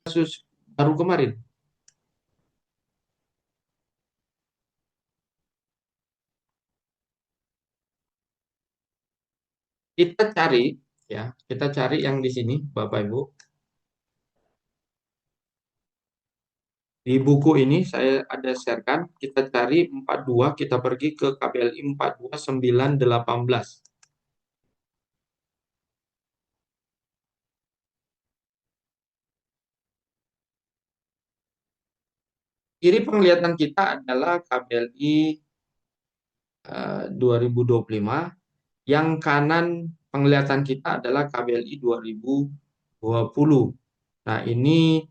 kasus baru kemarin. Kita cari ya, kita cari yang di sini Bapak Ibu. Di buku ini saya ada sharekan, kita cari 42, kita pergi ke KBLI 42918. Kiri penglihatan kita adalah KBLI 2025, yang kanan penglihatan kita adalah KBLI 2020. Nah, ini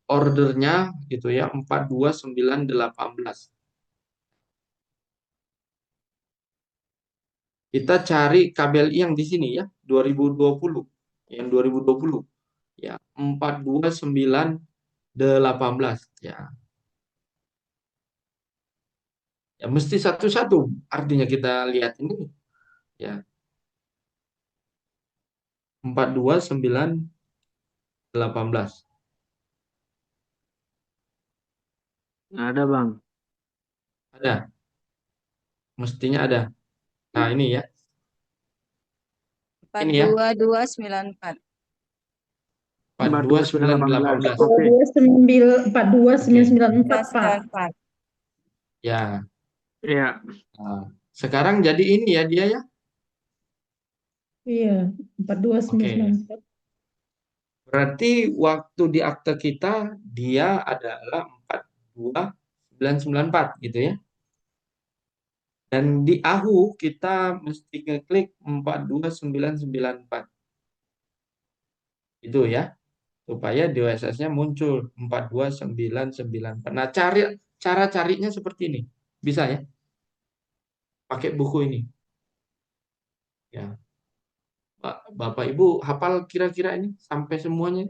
ordernya gitu ya, 42918. Kita cari KBLI yang di sini ya, 2020. Yang 2020 ya, 42918 ya. Ya mesti satu-satu, artinya kita lihat ini ya, 42918. Ada Bang. Ada, mestinya ada. Nah, ini ya. Empat Ini ya, dua dua sembilan empat. 42918. 42918. Oke. 42994 Sembilan Pak. empat. Ya. Iya. Nah, sekarang jadi ini ya dia ya. Iya, Oke. 42994. Berarti waktu di akte kita dia adalah 42994 gitu ya. Dan di AHU kita mesti ngeklik 42994. Itu ya. Supaya di OSS-nya muncul 42994. Nah, cara carinya seperti ini. Bisa ya? Pakai buku ini. Ya. Bapak Ibu hafal kira-kira ini sampai semuanya?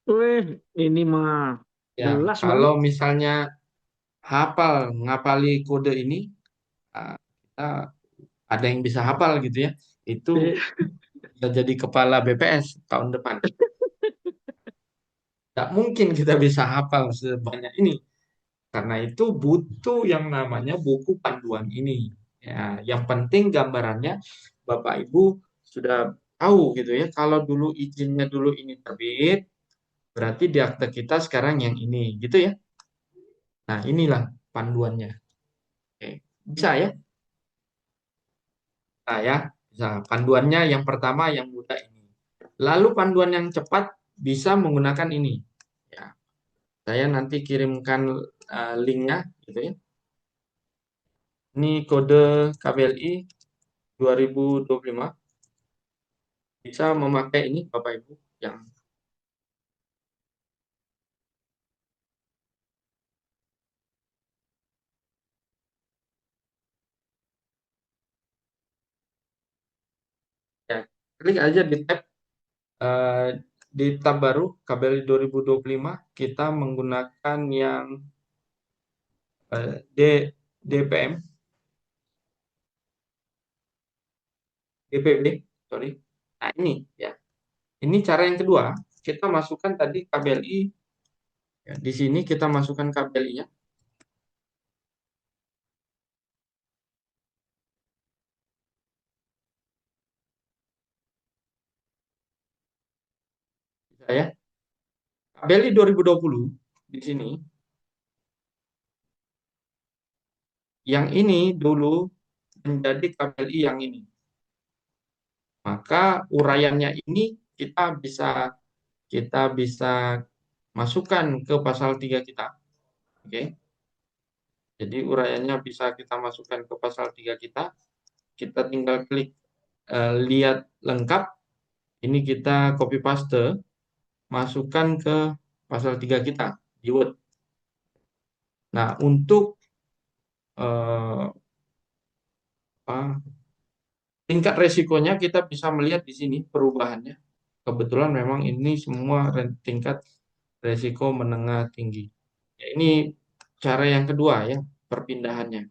Wih, ini mah Ya, jelas Bang. kalau misalnya hafal ngapali kode ini, ah, kita ada yang bisa hafal gitu ya. Itu Iya. bisa jadi kepala BPS tahun depan. Tidak mungkin kita bisa hafal sebanyak ini. Karena itu butuh yang namanya buku panduan ini. Ya, yang penting gambarannya Bapak Ibu sudah tahu gitu ya. Kalau dulu izinnya dulu ini terbit, berarti di akte kita sekarang yang ini, gitu ya. Nah, inilah panduannya. Oke. Bisa ya? Nah, ya. Bisa. Panduannya yang pertama yang mudah ini. Lalu panduan yang cepat bisa menggunakan ini. Ya. Saya nanti kirimkan linknya gitu ya. Ini kode KBLI 2025. Bisa memakai ini Bapak Ibu yang ya, klik aja eh, di tab baru KBLI 2025, kita menggunakan yang DPM, DPB, sorry. Nah, ini ya. Ini cara yang kedua, kita masukkan tadi KBLI ya, di sini kita masukkan KBLI-nya. Saya KBLI 2020 di sini. Yang ini dulu menjadi KBLI yang ini. Maka uraiannya ini kita bisa masukkan ke pasal 3 kita. Oke. Jadi uraiannya bisa kita masukkan ke pasal 3 kita. Kita tinggal klik lihat lengkap. Ini kita copy paste, masukkan ke pasal 3 kita di Word. Nah, untuk eh, apa, tingkat resikonya kita bisa melihat di sini perubahannya. Kebetulan memang ini semua tingkat resiko menengah tinggi. Ya, ini cara yang kedua ya, perpindahannya.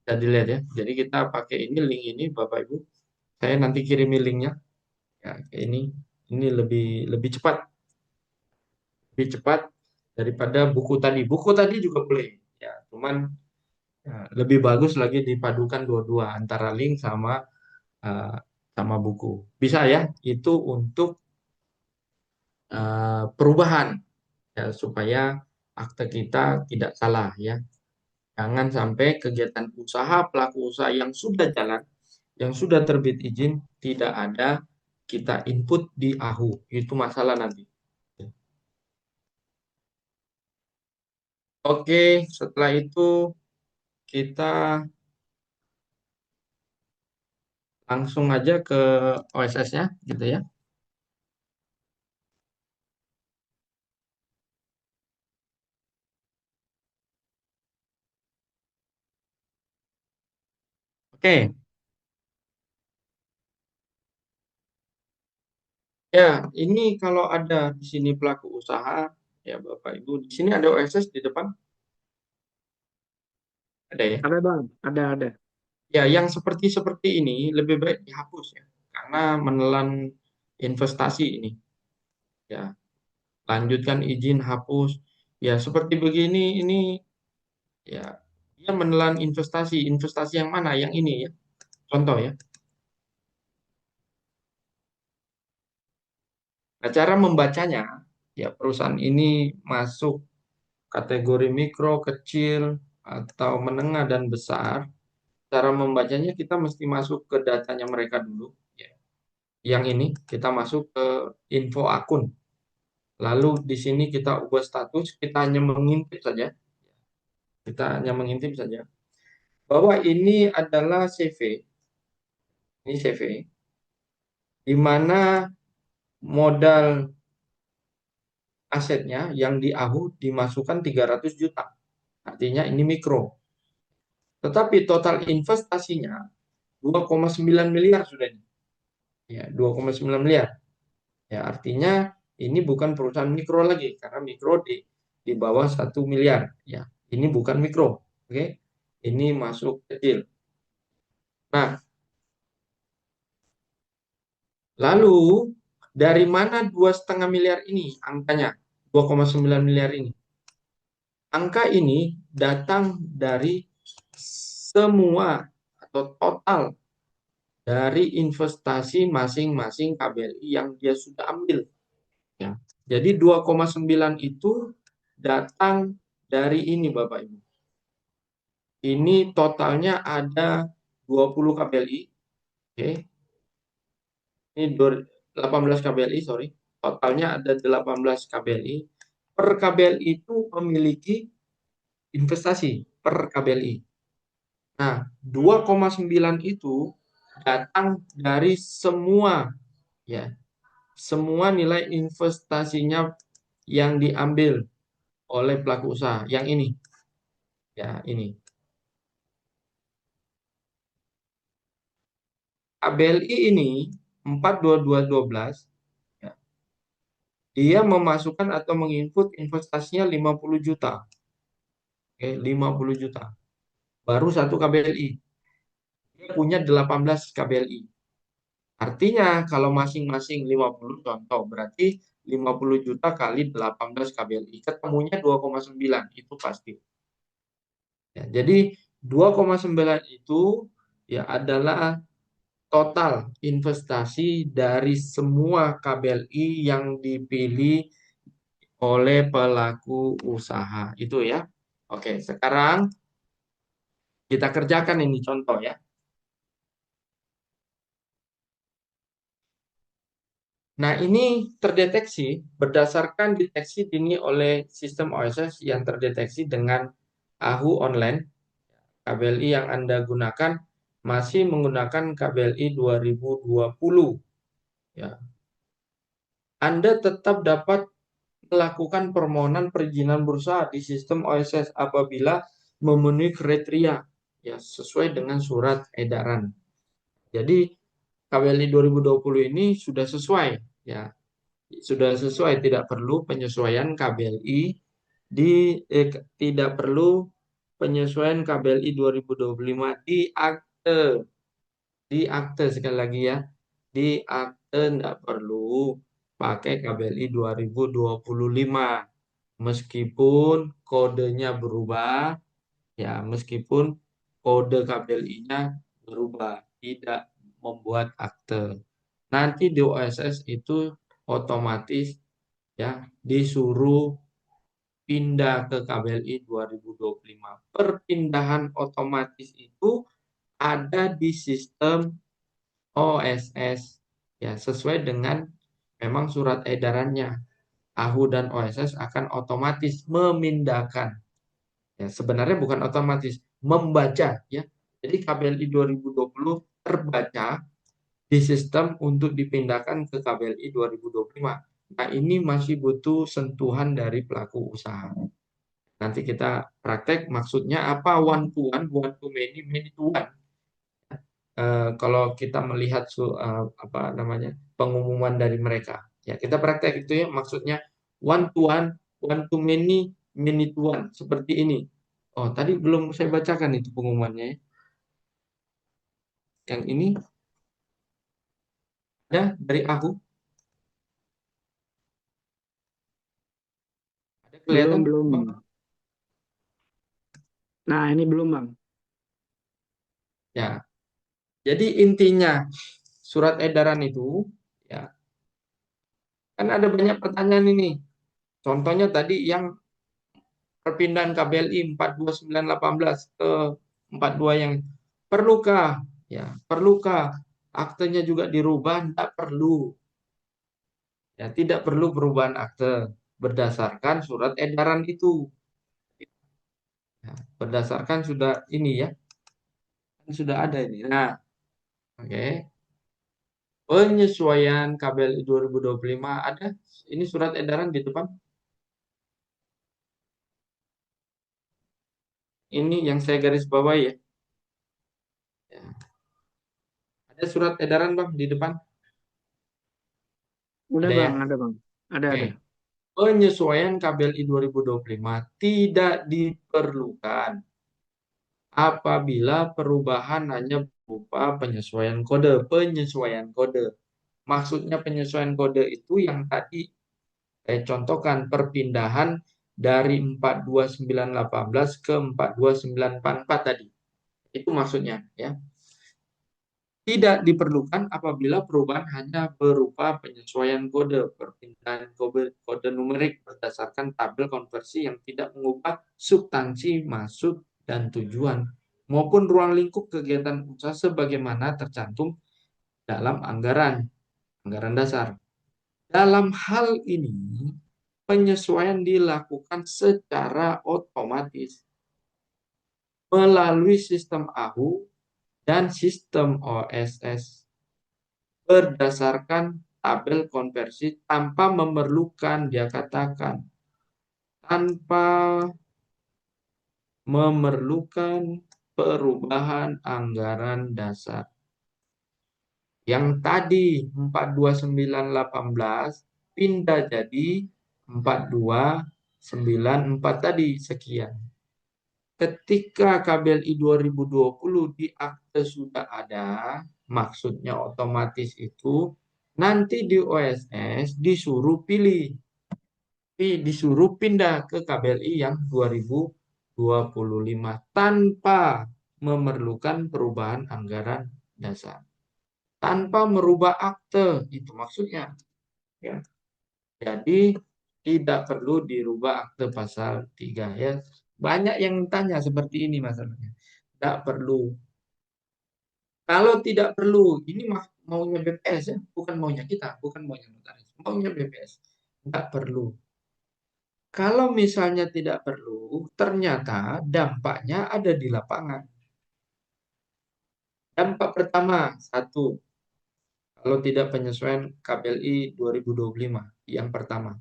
Bisa dilihat ya. Jadi kita pakai ini link ini Bapak Ibu. Saya nanti kirimi linknya. Ya, ini lebih cepat daripada buku tadi. Buku tadi juga boleh, ya, cuman ya, lebih bagus lagi dipadukan dua-dua antara link eh, sama buku. Bisa ya, itu untuk perubahan ya supaya akte kita tidak salah ya. Jangan sampai kegiatan usaha pelaku usaha yang sudah jalan, yang sudah terbit izin tidak ada kita input di AHU. Itu masalah nanti. Oke, setelah itu kita langsung aja ke OSS-nya gitu ya. Oke, ya ini kalau ada di sini pelaku usaha, ya Bapak Ibu, di sini ada OSS di depan, ada ya. Ada bang, ada. Ya, yang seperti ini lebih baik dihapus ya, karena menelan investasi ini. Ya, lanjutkan izin, hapus. Ya, seperti begini ini ya dia menelan investasi. Investasi yang mana? Yang ini ya. Contoh ya. Nah, cara membacanya ya perusahaan ini masuk kategori mikro, kecil, atau menengah dan besar. Cara membacanya kita mesti masuk ke datanya mereka dulu. Ya. Yang ini kita masuk ke info akun. Lalu di sini kita ubah status, kita hanya mengintip saja. Kita hanya mengintip saja bahwa ini adalah CV. Ini CV di mana modal asetnya yang di AHU dimasukkan 300 juta. Artinya ini mikro. Tetapi total investasinya 2,9 miliar sudah. Ya, 2,9 miliar. Ya, artinya ini bukan perusahaan mikro lagi karena mikro di bawah 1 miliar. Ya, ini bukan mikro. Oke. Ini masuk kecil. Nah, lalu dari mana 2,5 miliar ini angkanya? 2,9 miliar ini. Angka ini datang dari semua atau total dari investasi masing-masing KBLI yang dia sudah ambil. Ya. Jadi 2,9 itu datang dari ini Bapak Ibu. Ini totalnya ada 20 KBLI. Oke. Ini 18 KBLI, sorry. Totalnya ada 18 KBLI. Per KBLI itu memiliki investasi per KBLI. Nah, 2,9 itu datang dari semua ya, semua nilai investasinya yang diambil oleh pelaku usaha. Yang ini. Ya, ini. KBLI ini 42212 ya, dia memasukkan atau menginput investasinya 50 juta. Oke, 50 juta. Baru satu KBLI. Dia punya 18 KBLI. Artinya kalau masing-masing 50 contoh berarti 50 juta kali 18 KBLI. Ketemunya 2,9 itu pasti. Ya, jadi 2,9 itu ya adalah total investasi dari semua KBLI yang dipilih oleh pelaku usaha. Itu ya. Oke, sekarang kita kerjakan ini contoh ya. Nah, ini terdeteksi berdasarkan deteksi dini oleh sistem OSS yang terdeteksi dengan AHU online. KBLI yang Anda gunakan masih menggunakan KBLI 2020. Ya. Anda tetap dapat melakukan permohonan perizinan berusaha di sistem OSS apabila memenuhi kriteria ya sesuai dengan surat edaran. Jadi KBLI 2020 ini sudah sesuai ya. Sudah sesuai, tidak perlu penyesuaian KBLI tidak perlu penyesuaian KBLI 2025 di akte sekali lagi ya, di akte nggak perlu pakai KBLI 2025. Meskipun kodenya berubah, ya meskipun kode KBLI-nya berubah, tidak membuat akte. Nanti di OSS itu otomatis ya disuruh pindah ke KBLI 2025. Perpindahan otomatis itu ada di sistem OSS ya sesuai dengan memang surat edarannya. AHU dan OSS akan otomatis memindahkan. Ya, sebenarnya bukan otomatis, membaca ya. Jadi KBLI 2020 terbaca di sistem untuk dipindahkan ke KBLI 2025. Nah, ini masih butuh sentuhan dari pelaku usaha. Nanti kita praktek maksudnya apa one to many, many to one. Kalau kita melihat apa namanya pengumuman dari mereka, ya kita praktek itu ya maksudnya one to many, many to one seperti ini. Oh, tadi belum saya bacakan itu pengumumannya ya. Yang ini ada dari aku, ada kelihatan, Belum. Bang? Nah, ini belum, Bang. Ya. Jadi intinya surat edaran itu ya kan ada banyak pertanyaan ini. Contohnya tadi yang perpindahan KBLI 42918 ke 42 yang perlukah perlukah aktenya juga dirubah? Tidak perlu. Ya, tidak perlu perubahan akte berdasarkan surat edaran itu. Ya, berdasarkan sudah ini ya. Sudah ada ini. Nah, oke. Penyesuaian KBLI 2025 ada ini surat edaran di depan. Ini yang saya garis bawahi ya. Ya. Ada surat edaran Bang di depan? Udah, Ada ya? Bang, ada, Bang. Oke. Ada. Penyesuaian KBLI 2025 tidak diperlukan apabila perubahan hanya berupa penyesuaian kode. Penyesuaian kode. Maksudnya penyesuaian kode itu yang tadi saya contohkan perpindahan dari 42918 ke 42944 tadi. Itu maksudnya ya. Tidak diperlukan apabila perubahan hanya berupa penyesuaian kode, perpindahan kode numerik berdasarkan tabel konversi yang tidak mengubah substansi maksud dan tujuan maupun ruang lingkup kegiatan usaha sebagaimana tercantum dalam anggaran dasar. Dalam hal ini, penyesuaian dilakukan secara otomatis melalui sistem AHU dan sistem OSS berdasarkan tabel konversi tanpa memerlukan, dia katakan, tanpa memerlukan perubahan anggaran dasar. Yang tadi 42918 pindah jadi 4294 tadi sekian. Ketika KBLI 2020 di akte sudah ada, maksudnya otomatis itu, nanti di OSS disuruh pilih, disuruh pindah ke KBLI yang 2025 tanpa memerlukan perubahan anggaran dasar. Tanpa merubah akte, itu maksudnya. Ya. Jadi tidak perlu dirubah akte pasal 3 ya. Banyak yang tanya seperti ini masalahnya. Tidak perlu. Kalau tidak perlu, ini maunya BPS ya, bukan maunya kita, bukan maunya notaris. Maunya BPS. Tidak perlu. Kalau misalnya tidak perlu, ternyata dampaknya ada di lapangan. Dampak pertama, satu, kalau tidak penyesuaian KBLI 2025, yang pertama.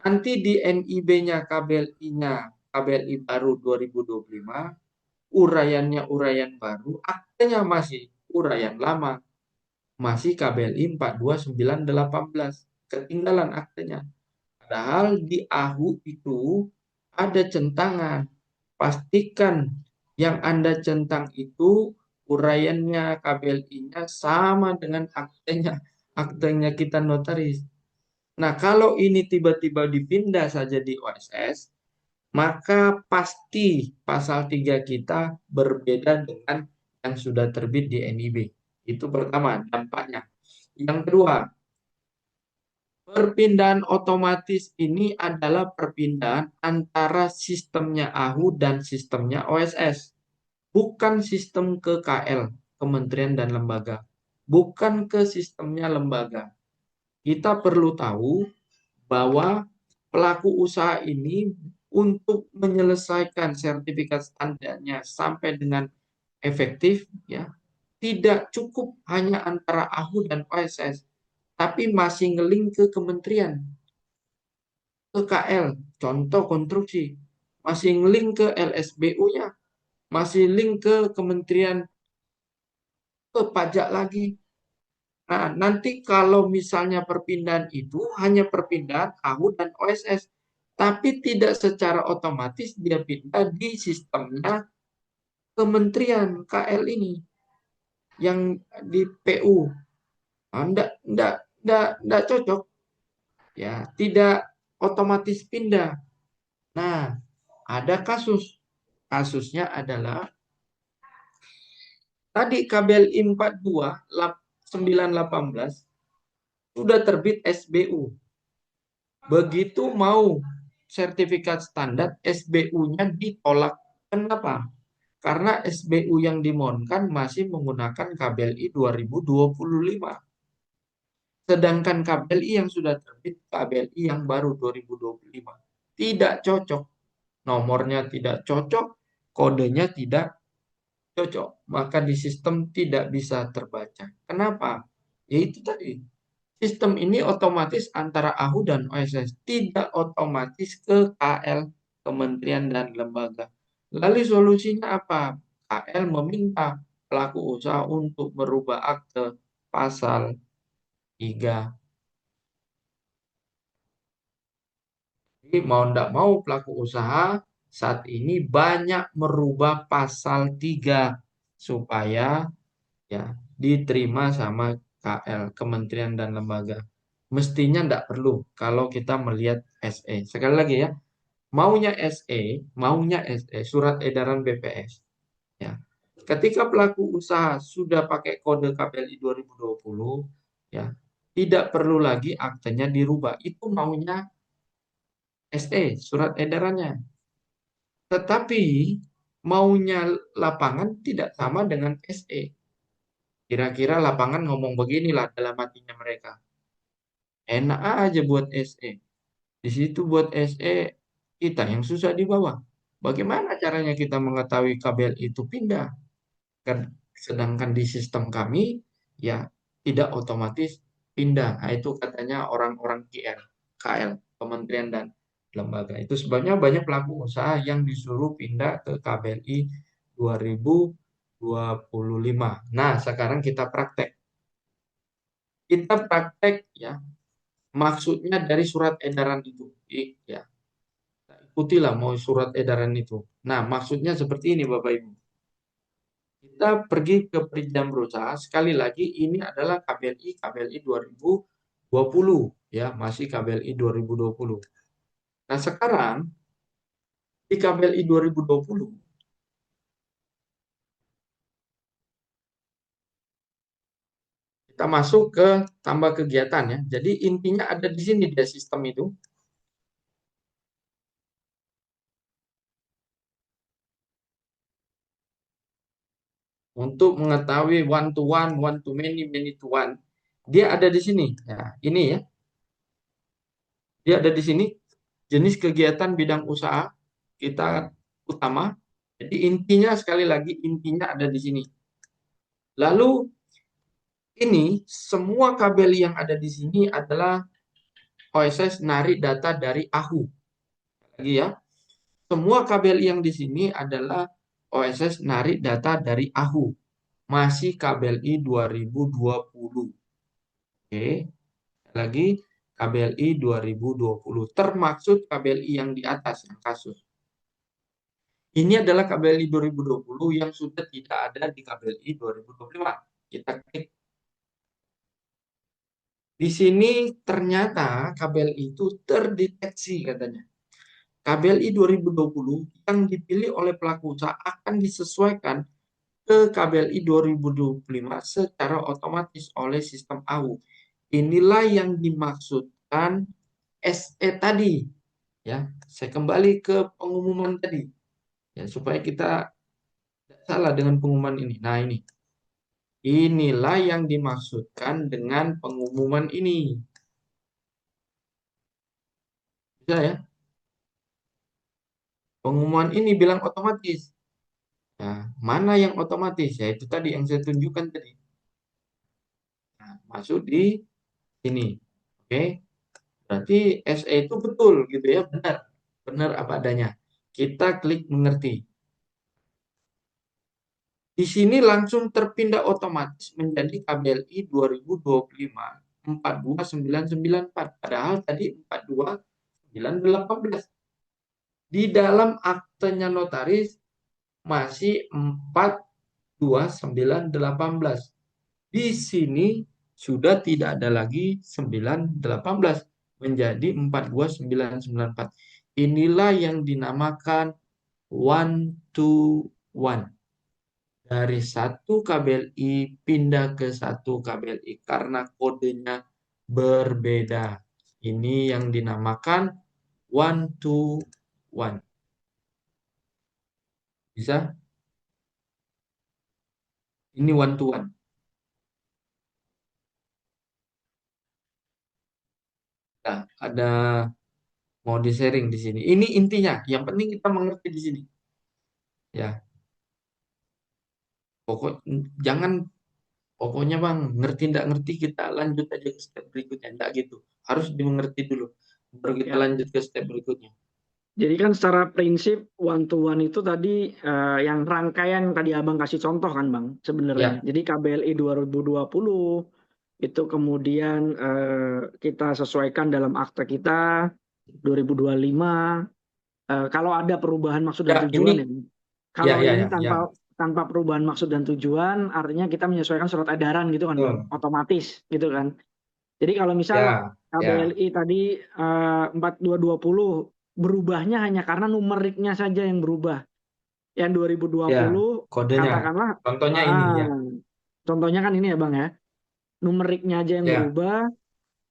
Nanti di NIB-nya KBLI baru 2025, uraiannya uraian baru, aktenya masih uraian lama. Masih KBLI 42918. Ketinggalan aktenya. Padahal di AHU itu ada centangan. Pastikan yang Anda centang itu uraiannya KBLI-nya sama dengan aktenya kita notaris. Nah, kalau ini tiba-tiba dipindah saja di OSS, maka pasti pasal 3 kita berbeda dengan yang sudah terbit di NIB. Itu pertama, dampaknya. Yang kedua, perpindahan otomatis ini adalah perpindahan antara sistemnya AHU dan sistemnya OSS. Bukan sistem ke KL, kementerian dan lembaga. Bukan ke sistemnya lembaga. Kita perlu tahu bahwa pelaku usaha ini untuk menyelesaikan sertifikat standarnya sampai dengan efektif, ya, tidak cukup hanya antara AHU dan OSS, tapi masih ngeling ke kementerian, ke KL, contoh konstruksi, masih ngeling ke LSBU-nya, masih link ke kementerian, ke pajak lagi. Nah, nanti kalau misalnya perpindahan itu hanya perpindahan AHU dan OSS, tapi tidak secara otomatis dia pindah di sistemnya kementerian KL ini yang di PU. Nah, enggak cocok. Ya, tidak otomatis pindah. Nah, ada kasus. Kasusnya adalah tadi KBLI 42/918 sudah terbit SBU. Begitu mau sertifikat standar, SBU-nya ditolak. Kenapa? Karena SBU yang dimohonkan masih menggunakan KBLI 2025. Sedangkan KBLI yang sudah terbit, KBLI yang baru 2025. Tidak cocok. Nomornya tidak cocok, kodenya tidak cocok. Maka di sistem tidak bisa terbaca. Kenapa? Yaitu tadi. Sistem ini otomatis antara AHU dan OSS, tidak otomatis ke KL, kementerian dan lembaga. Lalu solusinya apa? KL meminta pelaku usaha untuk merubah akte pasal 3. Jadi mau tidak mau pelaku usaha saat ini banyak merubah pasal 3 supaya ya diterima sama KL, kementerian dan lembaga. Mestinya tidak perlu kalau kita melihat SE. Sekali lagi ya, maunya SE, surat edaran BPS. Ya. Ketika pelaku usaha sudah pakai kode KPLI 2020, ya, tidak perlu lagi aktenya dirubah. Itu maunya SE, surat edarannya. Tetapi maunya lapangan tidak sama dengan SE. Kira-kira lapangan ngomong beginilah dalam hatinya mereka. Enak aja buat SE. Di situ buat SE kita yang susah di bawah. Bagaimana caranya kita mengetahui kabel itu pindah? Sedangkan di sistem kami ya tidak otomatis pindah. Nah, itu katanya orang-orang KL, kementerian dan lembaga. Itu sebabnya banyak pelaku usaha yang disuruh pindah ke KBLI 2025. Nah, sekarang kita praktek. Kita praktek ya, maksudnya dari surat edaran itu. Ya, ikutilah mau surat edaran itu. Nah, maksudnya seperti ini Bapak Ibu. Kita pergi ke perizinan berusaha, sekali lagi ini adalah KBLI 2020 ya, masih KBLI 2020. Nah, sekarang di KBLI 2020 kita masuk ke tambah kegiatan ya. Jadi intinya ada di sini dia sistem itu. Untuk mengetahui one to many, many to one. Dia ada di sini. Ya, ini ya. Dia ada di sini. Jenis kegiatan bidang usaha kita utama. Jadi intinya sekali lagi intinya ada di sini. Lalu ini semua kabel yang ada di sini adalah OSS narik data dari AHU. Lagi ya. Semua kabel yang di sini adalah OSS narik data dari AHU. Masih KBLI 2020. Oke. Lagi KBLI 2020 termaksud KBLI yang di atas yang kasus. Ini adalah KBLI 2020 yang sudah tidak ada di KBLI 2025. Kita klik. Di sini ternyata KBLI itu terdeteksi katanya. KBLI 2020 yang dipilih oleh pelaku usaha akan disesuaikan ke KBLI 2025 secara otomatis oleh sistem AWU. Inilah yang dimaksudkan SE tadi. Ya, saya kembali ke pengumuman tadi. Ya, supaya kita tidak salah dengan pengumuman ini. Nah, ini. Inilah yang dimaksudkan dengan pengumuman ini. Bisa ya? Pengumuman ini bilang otomatis. Nah, mana yang otomatis? Ya, itu tadi yang saya tunjukkan tadi. Nah, masuk di sini. Oke. Berarti SE itu betul gitu ya, benar. Benar apa adanya. Kita klik mengerti. Di sini langsung terpindah otomatis menjadi KBLI 2025 42994. Padahal tadi 42918. Di dalam aktenya notaris masih 42918. Di sini sudah tidak ada lagi 918 menjadi 42994. Inilah yang dinamakan one to one. Dari satu KBLI pindah ke satu KBLI karena kodenya berbeda. Ini yang dinamakan one to one. Bisa? Ini one to one. Nah, ada mau di-sharing di sini. Ini intinya, yang penting kita mengerti di sini. Ya, jangan pokoknya Bang, ngerti enggak ngerti kita lanjut aja ke step berikutnya. Enggak gitu. Harus dimengerti dulu. Baru kita Ya. lanjut ke step berikutnya. Jadi kan secara prinsip one to one itu tadi yang rangkaian tadi Abang kasih contoh kan Bang sebenarnya. Ya, Jadi KBLI 2020 itu kemudian kita sesuaikan dalam akte kita 2025. Kalau ada perubahan maksud dan ya tujuan ini ya. ya Kalau ya ini ya ya. tanpa perubahan maksud dan tujuan, artinya kita menyesuaikan surat edaran gitu kan Bang, Betul. otomatis gitu kan. Jadi kalau misal Ya, ya, KBLI tadi 4220 berubahnya hanya karena numeriknya saja yang berubah. Yang ya. 2020 Kodenya. katakanlah Contohnya ini ah, ya. contohnya kan ini ya Bang ya. Numeriknya aja yang Ya, berubah,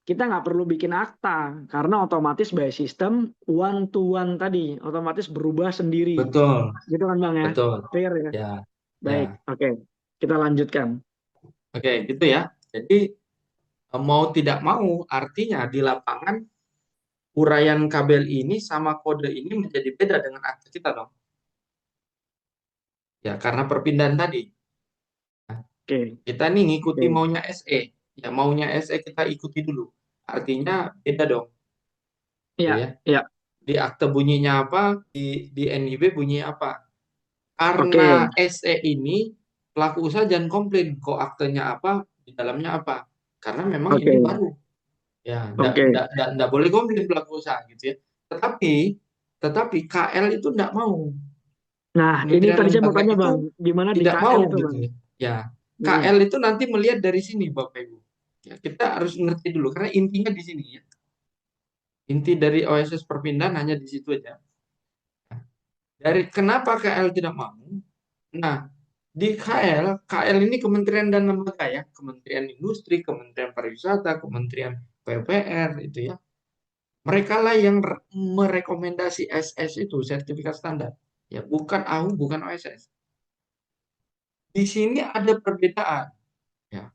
kita nggak perlu bikin akta karena otomatis by system one to one tadi otomatis berubah sendiri. betul, Gitu kan Bang ya? betul. Clear ya? Ya, Baik, ya. oke. Kita lanjutkan. Oke, gitu ya. Jadi mau tidak mau artinya di lapangan uraian kabel ini sama kode ini menjadi beda dengan akte kita dong. Ya, karena perpindahan tadi. Oke, Kita nih ngikuti oke. maunya SE. Ya, maunya SE kita ikuti dulu. Artinya beda dong, gitu Ya, ya. ya. Di akte bunyinya apa, di NIB bunyinya apa. Karena Oke, SE ini pelaku usaha jangan komplain kok aktenya apa, di dalamnya apa. Karena memang ini oke, baru. Ya, oke. enggak boleh komplain pelaku usaha gitu ya. Tetapi KL itu enggak mau. Nah, ini Kementerian tadi saya mau lembaga tanya itu Bang, gimana di tidak KL mau itu gitu Bang? ya. Ya, KL Hmm. itu nanti melihat dari sini Bapak Ibu. Ya, kita harus ngerti dulu karena intinya di sini ya. Inti dari OSS perpindahan hanya di situ aja. Dari kenapa KL tidak mau? Nah, di KL ini kementerian dan lembaga ya, Kementerian Industri, Kementerian Pariwisata, Kementerian PUPR itu ya. Mereka lah yang merekomendasi SS itu sertifikat standar. Ya, bukan AU, bukan OSS. Di sini ada perbedaan. Ya,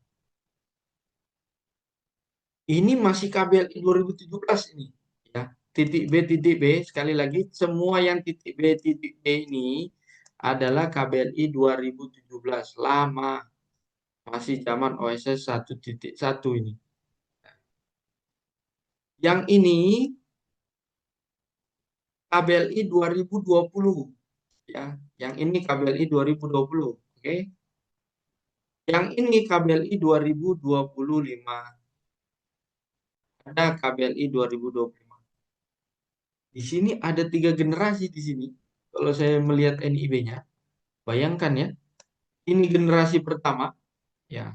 ini masih KBLI 2017 ini. Ya, titik B sekali lagi semua yang titik B ini adalah KBLI 2017 lama, masih zaman OSS 1.1 ini. Yang ini KBLI 2020 ya. Yang ini KBLI 2020, oke. Yang ini KBLI 2025. Ada KBLI 2025. Di sini ada 3 generasi di sini. kalau saya melihat NIB-nya, bayangkan ya, ini generasi pertama, ya,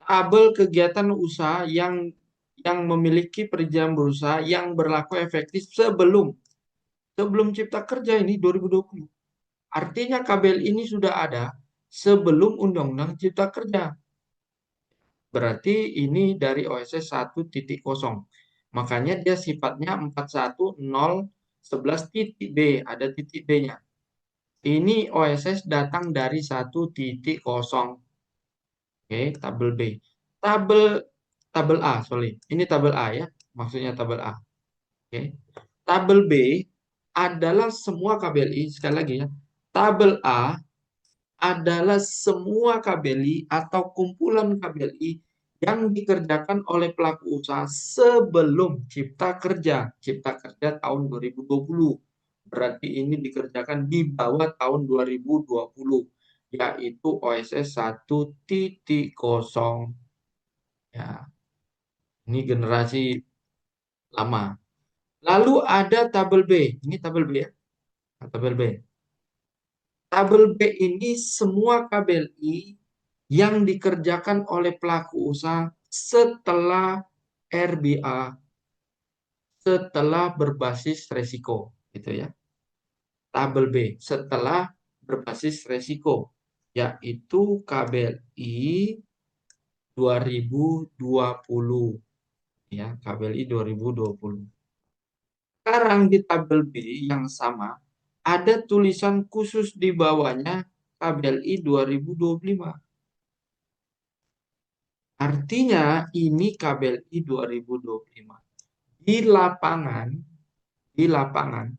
tabel kegiatan usaha yang memiliki perizinan berusaha yang berlaku efektif sebelum Cipta Kerja ini 2020. Artinya KBL ini sudah ada sebelum Undang-Undang Cipta Kerja. Berarti ini dari OSS 1.0. Makanya dia sifatnya 41011.b, ada titik B-nya. Ini OSS datang dari 1.0. Oke, tabel B. Tabel tabel A, sorry. Ini tabel A ya, maksudnya tabel A. Oke. Tabel B adalah semua KBLI, sekali lagi ya. Tabel A adalah semua KBLI atau kumpulan KBLI yang dikerjakan oleh pelaku usaha sebelum Cipta Kerja. Cipta Kerja tahun 2020. Berarti ini dikerjakan di bawah tahun 2020, yaitu OSS 1.0. Ya, ini generasi lama. Lalu ada tabel B. Ini tabel B ya. Nah, tabel B. Tabel B ini semua KBLI yang dikerjakan oleh pelaku usaha setelah RBA, setelah berbasis resiko, gitu ya. Tabel B setelah berbasis resiko, yaitu KBLI 2020, ya, KBLI 2020. Sekarang di tabel B yang sama ada tulisan khusus di bawahnya KBLI 2025. Artinya ini KBLI 2025. Di lapangan, di lapangan,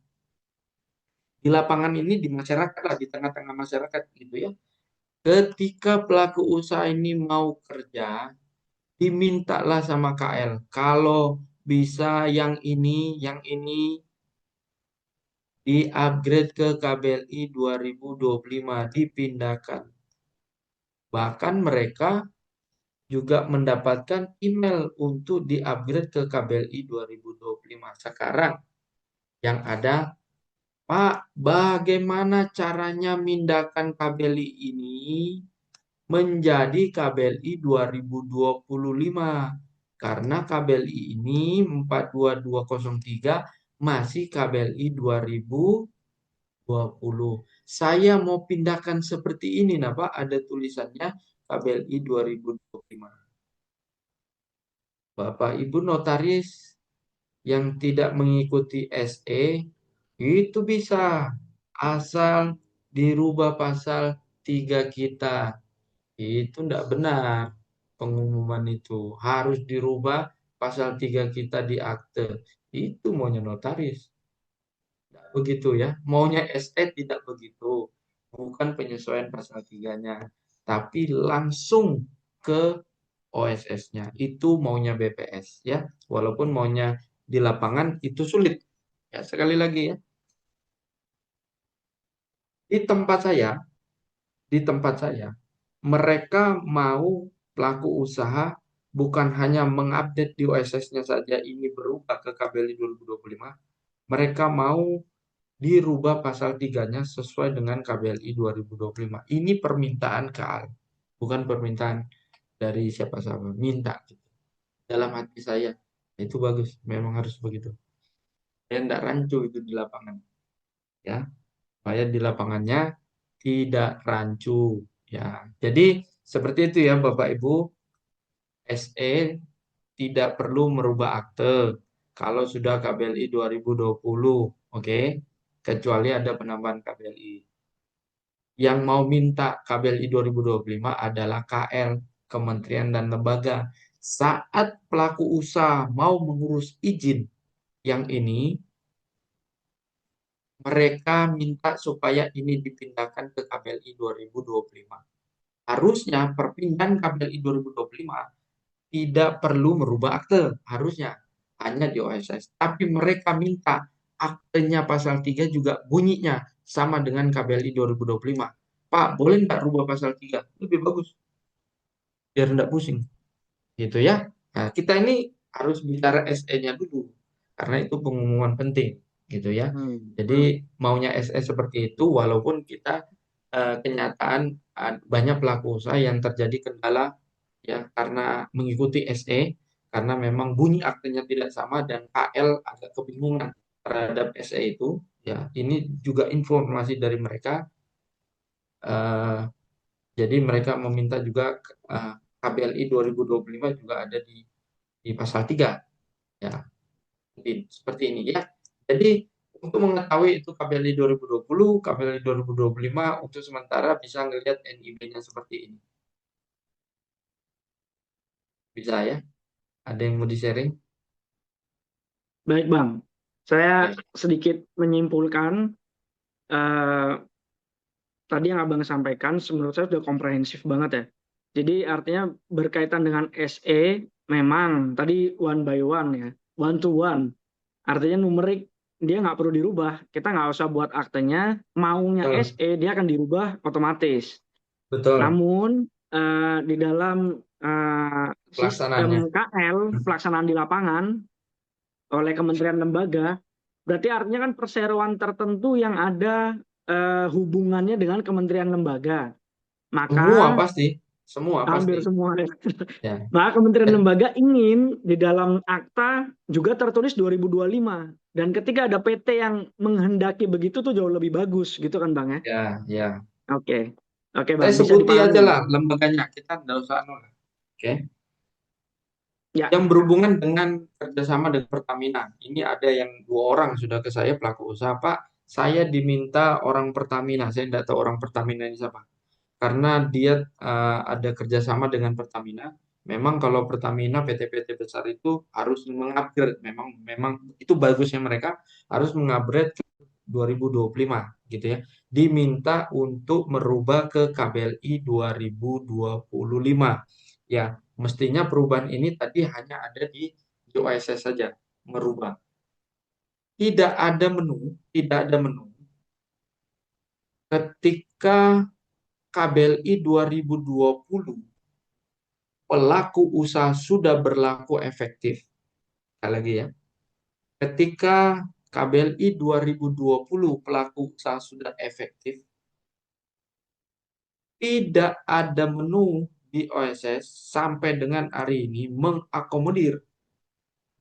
di lapangan ini di masyarakat lah, di tengah-tengah masyarakat gitu ya. Ketika pelaku usaha ini mau kerja, dimintalah sama KL. Kalau bisa yang ini di-upgrade ke KBLI 2025, dipindahkan. Bahkan mereka juga mendapatkan email untuk di-upgrade ke KBLI 2025. Sekarang yang ada, Pak, bagaimana caranya mindahkan KBLI ini menjadi KBLI 2025? Karena KBLI ini 42203 masih KBLI 2020. Saya mau pindahkan seperti ini, nah Pak, ada tulisannya KBLI 2025. Bapak Ibu notaris yang tidak mengikuti SE itu bisa, asal dirubah pasal 3 kita. Itu tidak benar pengumuman itu. Harus dirubah pasal 3 kita di akte. Itu maunya notaris. Tidak begitu ya. Maunya SE tidak begitu. Bukan penyesuaian pasal 3-nya. Tapi langsung ke OSS-nya. Itu maunya BPS ya. Walaupun maunya di lapangan itu sulit. Ya, sekali lagi ya. Di tempat saya, mereka mau pelaku usaha bukan hanya mengupdate di OSS-nya saja ini berubah ke KBLI 2025, mereka mau dirubah pasal 3-nya sesuai dengan KBLI 2025. Ini permintaan KAL, bukan permintaan dari siapa-siapa, minta gitu. Dalam hati saya, itu bagus, memang harus begitu. Saya tidak rancu itu di lapangan. Ya, supaya di lapangannya tidak rancu. Ya, jadi seperti itu ya Bapak Ibu. SE tidak perlu merubah akte kalau sudah KBLI 2020, oke? Kecuali ada penambahan KBLI. Yang mau minta KBLI 2025 adalah KL, kementerian dan lembaga. Saat pelaku usaha mau mengurus izin yang ini, mereka minta supaya ini dipindahkan ke KBLI 2025. Harusnya perpindahan KBLI 2025 tidak perlu merubah akte, harusnya hanya di OSS. Tapi mereka minta aktenya pasal 3 juga bunyinya sama dengan KBLI 2025. Pak, boleh nggak rubah pasal 3? Lebih bagus, biar nggak pusing. Gitu ya. Nah, kita ini harus bicara SE-nya dulu, karena itu pengumuman penting. gitu ya. Hmm. Jadi maunya SE seperti itu, walaupun kita kenyataan banyak pelaku usaha yang terjadi kendala ya karena mengikuti SE, karena memang bunyi aktenya tidak sama dan KL agak kebingungan terhadap SE itu. Ya, ini juga informasi dari mereka. eh, jadi mereka meminta juga KBLI 2025 juga ada di pasal 3. Ya, mungkin seperti ini ya. Jadi untuk mengetahui itu KBLI 2020, KBLI 2025 untuk sementara bisa ngelihat NIB-nya seperti ini. Bisa ya? Ada yang mau di-sharing? Baik Bang, saya Oke. sedikit menyimpulkan eh, tadi yang Abang sampaikan menurut saya sudah komprehensif banget ya. Jadi artinya berkaitan dengan SE memang tadi one by one ya, one to one. Artinya numerik dia nggak perlu dirubah. Kita nggak usah buat aktenya, maunya Betul. SE dia akan dirubah otomatis. Betul. Namun di dalam Pelaksanaannya. sistem KL pelaksanaan di lapangan oleh kementerian lembaga, berarti artinya kan perseroan tertentu yang ada hubungannya dengan kementerian lembaga. Semua Maka pasti. Semua pasti. hampir semua. Ya. Maka kementerian lembaga ingin di dalam akta juga tertulis 2025. Dan ketika ada PT yang menghendaki begitu tuh jauh lebih bagus gitu kan Bang ya. Ya, ya. Oke. Oke Saya Bang, bisa sebuti aja dipahami. lah lembaganya. Kita nggak usah anu lah. Oke. Ya, Yang berhubungan dengan kerjasama dengan Pertamina. Ini ada yang 2 orang sudah ke saya pelaku usaha, Pak. Saya diminta orang Pertamina. Saya tidak tahu orang Pertamina ini siapa. Karena dia ada kerjasama dengan Pertamina. Memang kalau Pertamina PT-PT besar itu harus mengupgrade. Memang itu bagusnya mereka harus mengupgrade ke 2025 gitu ya. Diminta untuk merubah ke KBLI 2025. Ya, mestinya perubahan ini tadi hanya ada di OSS saja merubah. Tidak ada menu, tidak ada menu. Ketika KBLI 2020 pelaku usaha sudah berlaku efektif. Sekali lagi ya. Ketika KBLI 2020 pelaku usaha sudah efektif, tidak ada menu di OSS sampai dengan hari ini mengakomodir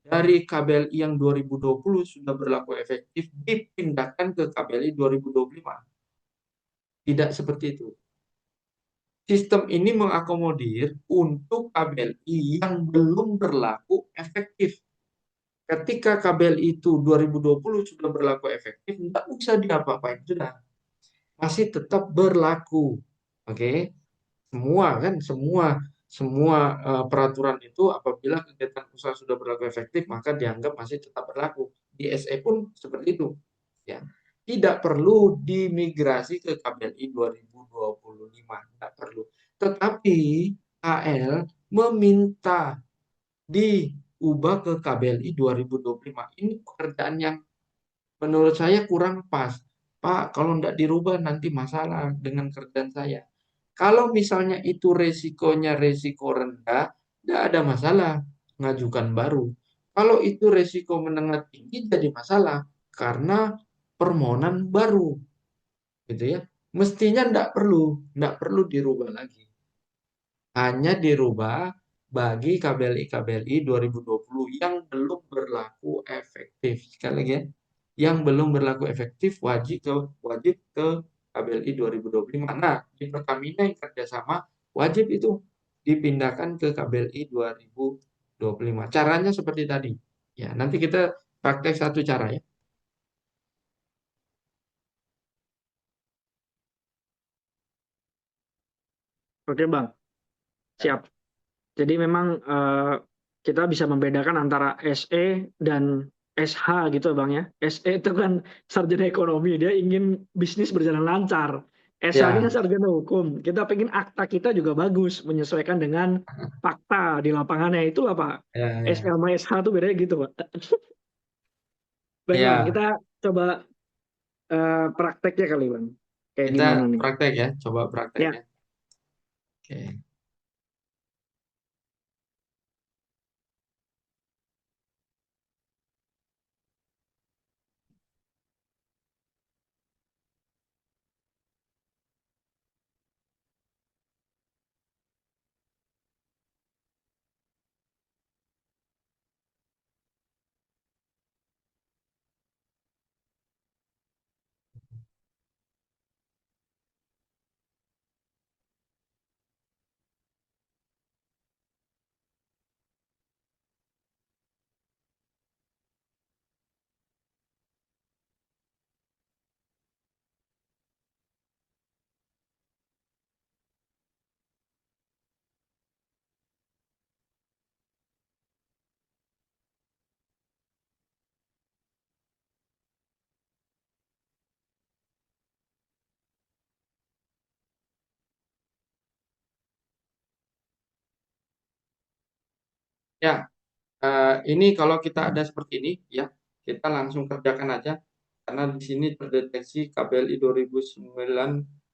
dari KBLI yang 2020 sudah berlaku efektif dipindahkan ke KBLI 2025. Tidak seperti itu. Sistem ini mengakomodir untuk KBLI yang belum berlaku efektif. Ketika KBLI itu 2020 sudah berlaku efektif, nggak usah diapa-apain, sudah. Masih tetap berlaku. Oke? Semua kan, semua peraturan itu apabila kegiatan usaha sudah berlaku efektif, maka dianggap masih tetap berlaku. Di SE pun seperti itu. Ya. Tidak perlu dimigrasi ke KBLI 2025, tidak perlu. Tetapi KL meminta diubah ke KBLI 2025. Ini pekerjaan yang menurut saya kurang pas. Pak, kalau tidak dirubah nanti masalah dengan kerjaan saya. Kalau misalnya itu resikonya resiko rendah, tidak ada masalah, ngajukan baru. Kalau itu resiko menengah tinggi jadi masalah karena permohonan baru, gitu ya. Mestinya tidak perlu dirubah lagi. Hanya dirubah bagi KBLI 2020 yang belum berlaku efektif. Sekali lagi ya, yang belum berlaku efektif wajib ke KBLI 2025. Nah, di Pertamina yang kerjasama wajib itu dipindahkan ke KBLI 2025. Caranya seperti tadi. Ya, nanti kita praktek satu cara ya. oke Bang. Siap. Jadi memang kita bisa membedakan antara SE dan SH gitu Bang ya. SE itu kan sarjana ekonomi, dia ingin bisnis berjalan lancar. SH ini Ya, kan sarjana hukum. Kita pengen akta kita juga bagus, menyesuaikan dengan fakta di lapangannya. Itulah Pak. ya, SE ya. sama SH itu bedanya gitu Pak. Baik Bang, Ya, kita coba prakteknya kali Bang. Kayak kita gimana nih? praktek ya, coba praktek Ya, ya. Oke. Ya, ini kalau kita ada seperti ini, ya, kita langsung kerjakan aja. Karena di sini terdeteksi KBLI 2009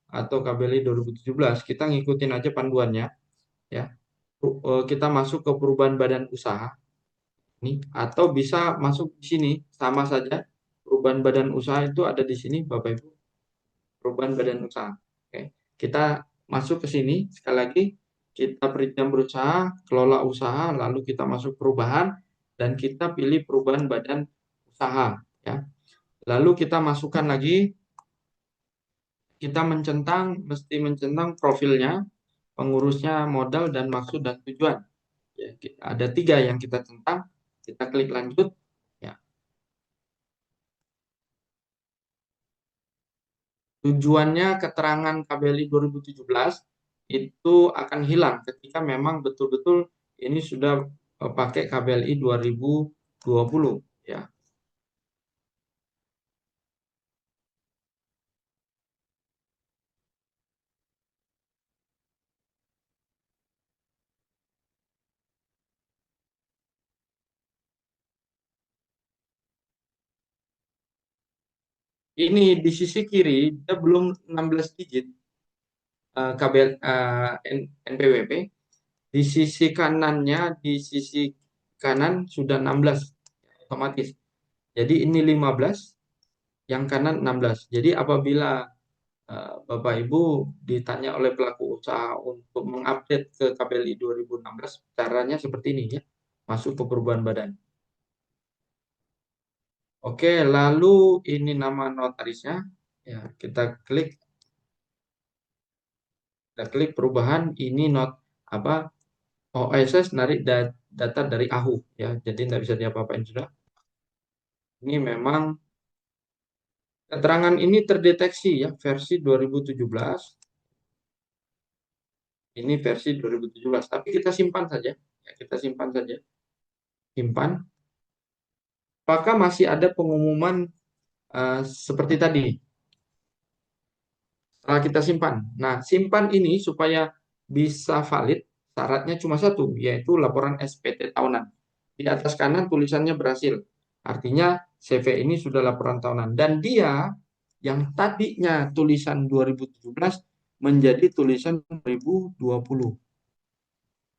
atau KBLI 2017. Kita ngikutin aja panduannya, ya. Kita masuk ke perubahan badan usaha, nih, atau bisa masuk di sini, sama saja. Perubahan badan usaha itu ada di sini, Bapak Ibu. Perubahan badan usaha. Oke. Kita masuk ke sini, sekali lagi, kita perizinan berusaha, kelola usaha, lalu kita masuk perubahan, dan kita pilih perubahan badan usaha. Ya. Lalu kita masukkan lagi, kita mesti mencentang profilnya, pengurusnya, modal, dan maksud dan tujuan. Ya, ada 3 yang kita centang, kita klik lanjut. Ya. Tujuannya keterangan KBLI 2017 itu akan hilang ketika memang betul-betul ini sudah pakai KBLI 2020, ya. Ini di sisi kiri dia belum 16 digit KBL NPWP. Di sisi kanannya, di sisi kanan sudah 16 otomatis. Jadi ini 15, yang kanan 16. Jadi apabila Bapak Ibu ditanya oleh pelaku usaha untuk mengupdate ke KBLI 2016, caranya seperti ini, ya. Masuk ke perubahan badan. Oke, lalu ini nama notarisnya. Ya, kita klik perubahan, ini apa, OSS narik data dari AHU, ya. Jadi tidak bisa diapa-apain sudah. Ini memang keterangan ini terdeteksi, ya, versi 2017. Ini versi 2017, tapi kita simpan saja. Ya, kita simpan saja. Simpan. Apakah masih ada pengumuman seperti tadi? Setelah kita simpan. Nah, simpan ini supaya bisa valid, syaratnya cuma satu, yaitu laporan SPT tahunan. Di atas kanan tulisannya berhasil. Artinya CV ini sudah laporan tahunan. Dan dia yang tadinya tulisan 2017 menjadi tulisan 2020.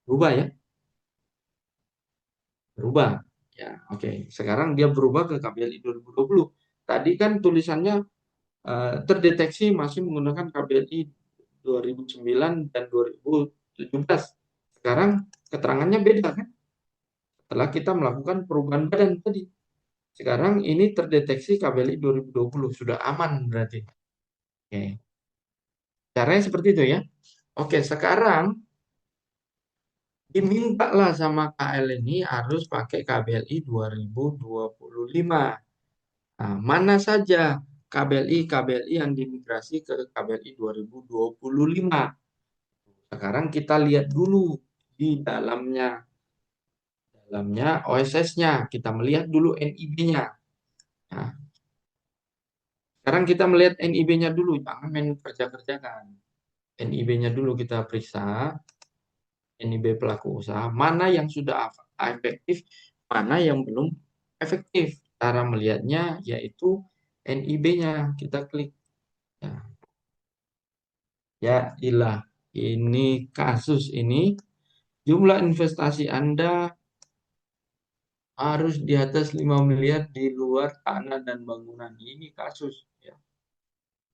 Berubah, ya? Berubah. Ya, oke. Sekarang dia berubah ke KBLI 2020. Tadi kan tulisannya terdeteksi masih menggunakan KBLI 2009 dan 2017. Sekarang keterangannya beda, kan? Setelah kita melakukan perubahan badan tadi. Sekarang ini terdeteksi KBLI 2020. Sudah aman berarti. Oke. Caranya seperti itu, ya. Oke, sekarang diminta lah sama KL ini harus pakai KBLI 2025. Nah, mana saja KBLI yang dimigrasi ke KBLI 2025. Sekarang kita lihat dulu di dalamnya OSS-nya. Kita melihat dulu NIB-nya. Nah, sekarang kita melihat NIB-nya dulu, jangan main kerja-kerjakan. NIB-nya dulu kita periksa, NIB pelaku usaha, mana yang sudah efektif, mana yang belum efektif. Cara melihatnya yaitu NIB-nya, kita klik. Nah, ya ilah, ini kasus ini, jumlah investasi Anda harus di atas 5 miliar di luar tanah dan bangunan. Ini kasus, ya.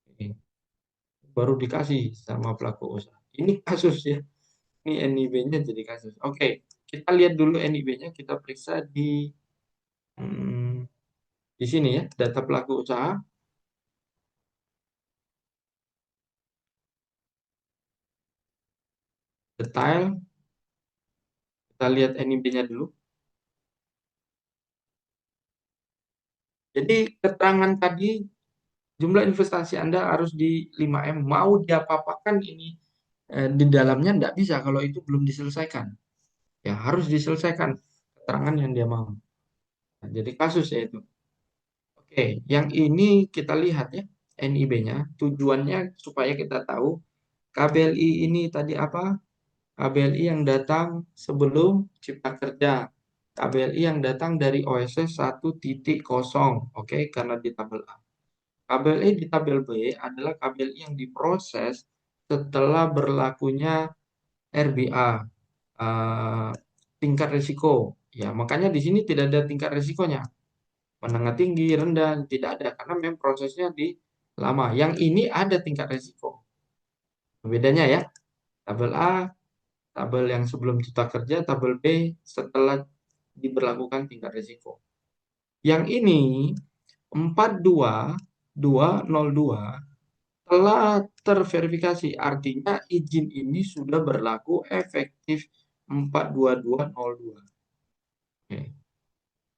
Ini baru dikasih sama pelaku usaha. Ini kasus, ya. Ini NIB-nya jadi kasus. Oke, kita lihat dulu NIB-nya, kita periksa hmm, di sini, ya, data pelaku usaha. Detail, kita lihat NIB-nya dulu. Jadi keterangan tadi, jumlah investasi Anda harus di 5M. Mau diapa-apakan ini di dalamnya tidak bisa kalau itu belum diselesaikan. Ya, harus diselesaikan keterangan yang dia mau. Nah, jadi kasus, ya itu. Oke, yang ini kita lihat, ya, NIB-nya. Tujuannya supaya kita tahu KBLI ini tadi apa? KBLI yang datang sebelum Cipta Kerja, KBLI yang datang dari OSS 1.0, oke, karena di tabel A. KBLI di tabel B adalah KBLI yang diproses setelah berlakunya RBA, tingkat risiko. Ya, makanya di sini tidak ada tingkat risikonya. Menengah tinggi, rendah, tidak ada. Karena memang prosesnya di lama. Yang ini ada tingkat risiko. Bedanya ya, tabel A, tabel yang sebelum Cipta Kerja, tabel B setelah diberlakukan tingkat risiko. Yang ini 42202 telah terverifikasi, artinya izin ini sudah berlaku efektif 42202. Oke.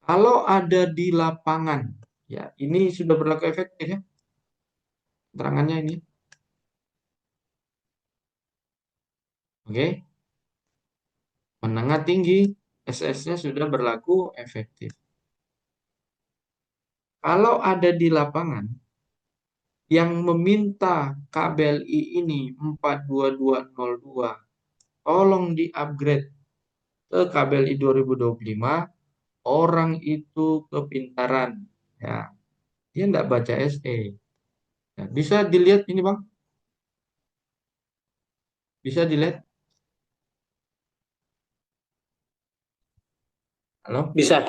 Kalau ada di lapangan, ya ini sudah berlaku efektif ya, terangannya ini. Oke, menengah tinggi, SS-nya sudah berlaku efektif. Kalau ada di lapangan, yang meminta KBLI ini 42202, tolong di-upgrade ke KBLI 2025, orang itu kepintaran. Ya, dia tidak baca SE. Ya, bisa dilihat ini Bang? Bisa dilihat? Halo? Bisa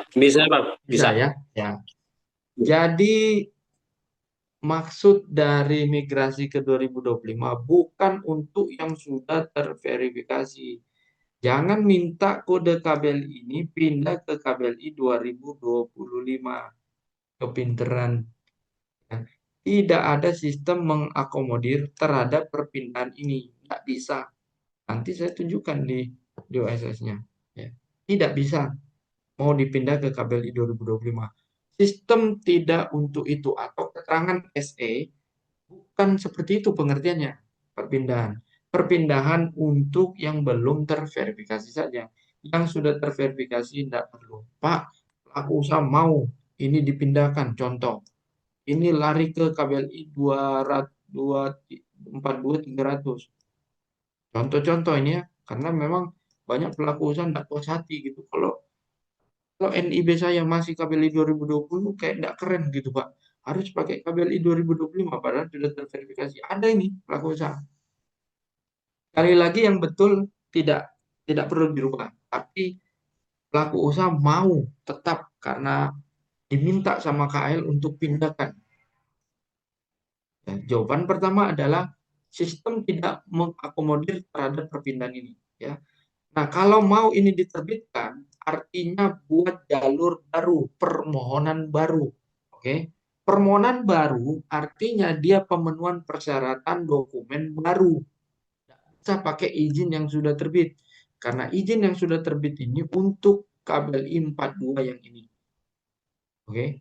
Bang, Bisa ya? Ya. Jadi maksud dari migrasi ke 2025 bukan untuk yang sudah terverifikasi. Jangan minta kode KBLI ini pindah ke KBLI 2025. Kepinteran. Ya. Tidak ada sistem mengakomodir terhadap perpindahan ini. Tidak bisa. Nanti saya tunjukkan di OSS-nya. Ya. Tidak bisa. Mau dipindah ke KBLI 2025. Sistem tidak untuk itu. Atau keterangan SE bukan seperti itu pengertiannya. Perpindahan. Perpindahan untuk yang belum terverifikasi saja. Yang sudah terverifikasi tidak perlu. Pak, pelaku usaha mau ini dipindahkan. Contoh, ini lari ke KBLI 242-300. Contoh-contoh ini ya, karena memang banyak pelaku usaha tidak puas hati gitu. Kalau NIB saya masih KBLI 2020 kayak tidak keren gitu Pak. Harus pakai KBLI 2025 padahal sudah terverifikasi. Ada ini pelaku usaha. Sekali lagi yang betul tidak perlu dirubah. Tapi pelaku usaha mau tetap karena diminta sama KL untuk pindahkan. Ya, jawaban pertama adalah sistem tidak mengakomodir terhadap perpindahan ini. Ya. Nah, kalau mau ini diterbitkan, artinya buat jalur baru, permohonan baru. Oke. Permohonan baru artinya dia pemenuhan persyaratan dokumen baru. Tidak bisa pakai izin yang sudah terbit. Karena izin yang sudah terbit ini untuk KBLI 42 yang ini. Oke.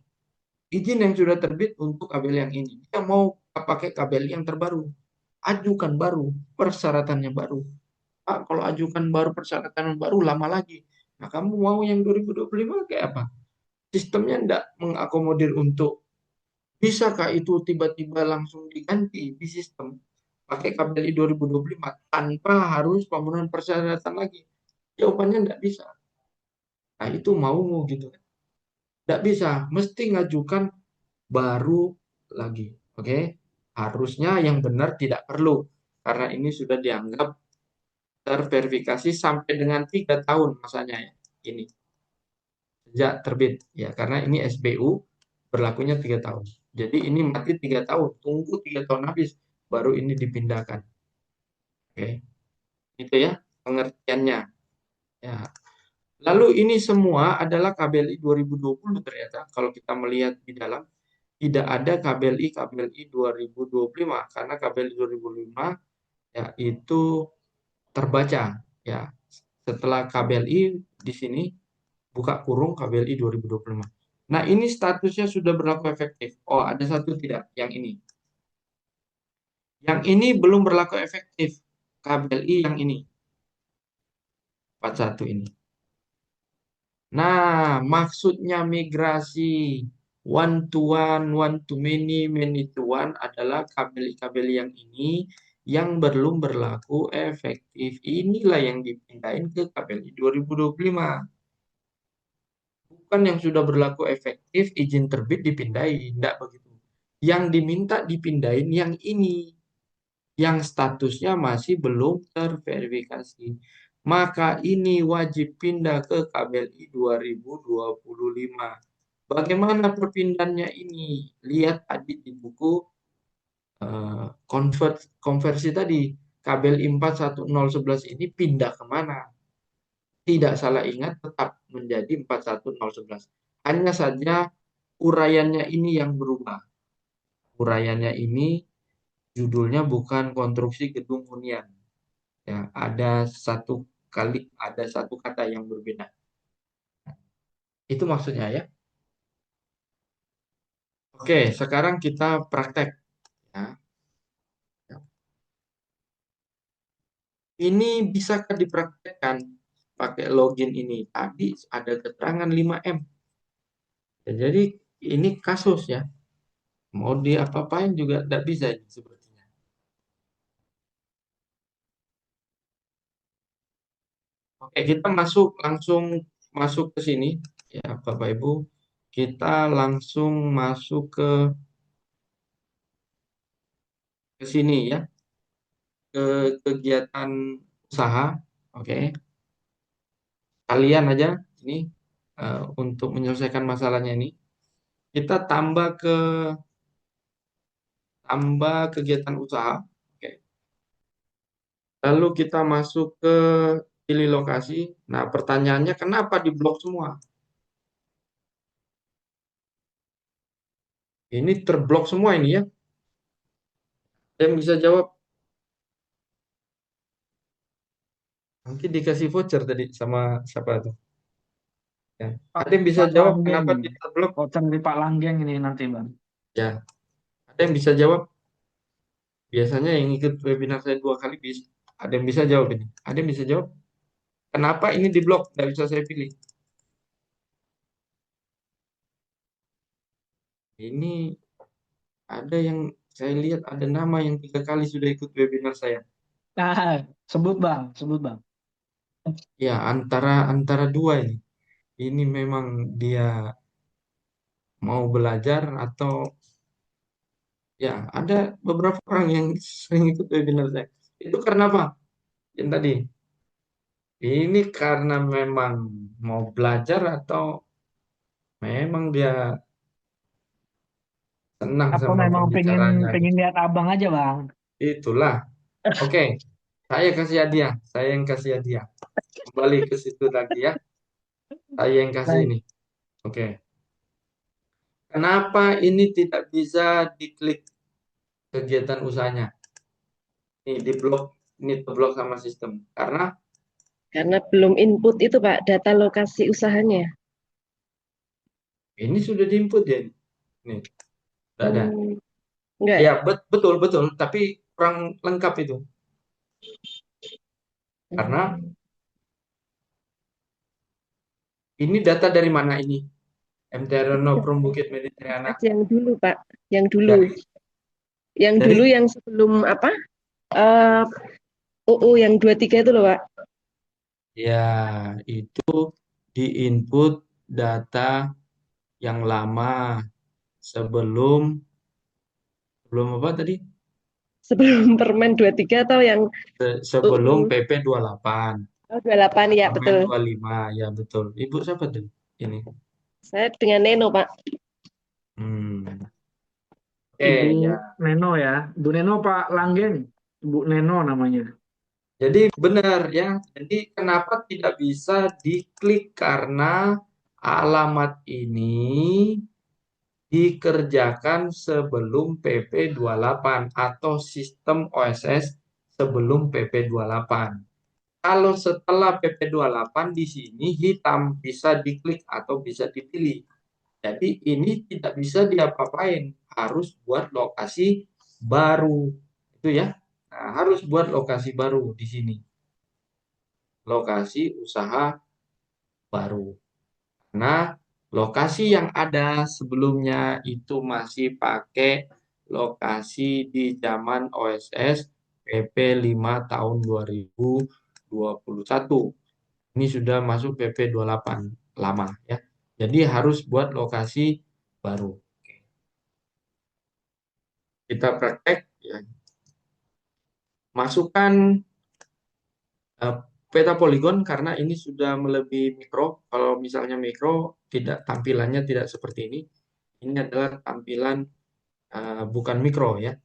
Izin yang sudah terbit untuk KBLI yang ini. Kita mau pakai KBLI yang terbaru. Ajukan baru, persyaratannya baru. Pak, kalau ajukan baru persyaratan baru lama lagi. Nah, kamu mau yang 2025 kayak apa? Sistemnya tidak mengakomodir untuk bisakah itu tiba-tiba langsung diganti di sistem pakai KBLI 2025 tanpa harus pemenuhan persyaratan lagi? Jawabannya tidak bisa. Nah, itu mau gitu. Tidak bisa, mesti ngajukan baru lagi. Oke? Harusnya yang benar tidak perlu karena ini sudah dianggap terverifikasi sampai dengan 3 tahun masanya ya. Ini sejak terbit ya karena ini SBU berlakunya 3 tahun. Jadi ini mati 3 tahun, tunggu 3 tahun habis baru ini dipindahkan. Oke. Itu ya pengertiannya. Ya. Lalu ini semua adalah KBLI 2020 ternyata kalau kita melihat di dalam tidak ada KBLI 2025 karena KBLI 2005 ya itu terbaca ya setelah KBLI di sini buka kurung KBLI 2025. Nah, ini statusnya sudah berlaku efektif. Oh, ada satu tidak, yang ini. Yang ini belum berlaku efektif. KBLI yang ini. 41 ini. Nah, maksudnya migrasi one to many, many to one adalah KBLI-KBLI yang ini yang belum berlaku efektif. Inilah yang dipindahin ke KPLI 2025. Bukan yang sudah berlaku efektif, izin terbit dipindahin. Tidak begitu. Yang diminta dipindahin yang ini. Yang statusnya masih belum terverifikasi. Maka ini wajib pindah ke KBLI 2025. Bagaimana perpindahannya ini? Lihat tadi di buku konversi tadi. KBLI 41011 ini pindah kemana? Tidak salah ingat, tetap menjadi 41011. Hanya saja uraiannya ini yang berubah. Uraiannya ini judulnya bukan konstruksi gedung hunian. Ya, ada satu kata yang berbeda. Itu maksudnya ya. Oke, sekarang kita praktek ya. Ini bisakah dipraktekkan pakai login ini? Tadi ada keterangan 5M. Ya, jadi ini kasus ya. Mau diapa-apain juga tidak bisa ini sepertinya. Oke, kita langsung masuk ke sini ya Bapak Ibu. Kita langsung masuk ke sini ya, ke kegiatan usaha. Oke. Kalian aja ini untuk menyelesaikan masalahnya ini. Kita tambah kegiatan usaha. Oke. Lalu kita masuk ke pilih lokasi. Nah, pertanyaannya kenapa diblok semua? Ini terblok semua ini ya. Ada yang bisa jawab? Mungkin dikasih voucher tadi sama siapa tuh? Ya. Pak, Ada yang bisa Pak jawab Langgeng kenapa ini. dia terblok? Voucher dari Pak Langgeng ini nanti, Bang. Ya. Ada yang bisa jawab? Biasanya yang ikut webinar saya 2 kali bisa. Ada yang bisa jawab ini? Ada yang bisa jawab? Kenapa ini diblok? Tidak bisa saya pilih. Ini ada yang saya lihat ada nama yang 3 kali sudah ikut webinar saya. Nah, sebut Bang, sebut Bang. Ya, antara dua ini. Ini memang dia mau belajar atau ya ada beberapa orang yang sering ikut webinar saya. Itu karena apa? Yang tadi. Ini karena memang mau belajar atau memang dia senang Apa sama memang pengen pembicaranya pengen gitu. lihat abang aja, Bang? Itulah. Oke, saya kasih hadiah. Saya yang kasih hadiah. Kembali ke situ lagi ya. Saya yang kasih Baik. ini. Oke. Kenapa ini tidak bisa diklik kegiatan usahanya? Ini di blok, ini terblok sama sistem. Karena belum input itu Pak, data lokasi usahanya. Ini sudah diinput ya. Nih, tidak ada. Enggak. Ya, betul betul, tapi kurang lengkap itu. Karena ini data dari mana ini? MT Rono Prum Bukit Mediterana. Yang dulu Pak, yang dulu. Dari Yang dari dulu yang sebelum apa? Eh UU yang 23 itu loh Pak. ya itu diinput data yang lama sebelum sebelum apa tadi? Sebelum Permen 23 atau yang Sebelum UU PP 28. 28 ya Permen betul. 25, ya betul. Ibu siapa tuh? Ini. Saya dengan Neno Pak. Hmm. Ibu Ya. Neno ya. Bu Neno Pak Langgeng. Bu Neno namanya. Jadi benar ya. Jadi kenapa tidak bisa diklik karena alamat ini dikerjakan sebelum PP 28 atau sistem OSS sebelum PP 28. Kalau setelah PP 28 di sini hitam bisa diklik atau bisa dipilih. Jadi ini tidak bisa diapa-apain, harus buat lokasi baru. Itu ya. Nah, harus buat lokasi baru di sini. Lokasi usaha baru. Nah, lokasi yang ada sebelumnya itu masih pakai lokasi di zaman OSS PP 5 tahun 2021. Ini sudah masuk PP 28 lama ya. Jadi harus buat lokasi baru. Kita praktek ya. Masukkan eh, peta poligon karena ini sudah melebihi mikro. Kalau misalnya mikro tidak tampilannya tidak seperti ini. Ini adalah tampilan bukan mikro ya.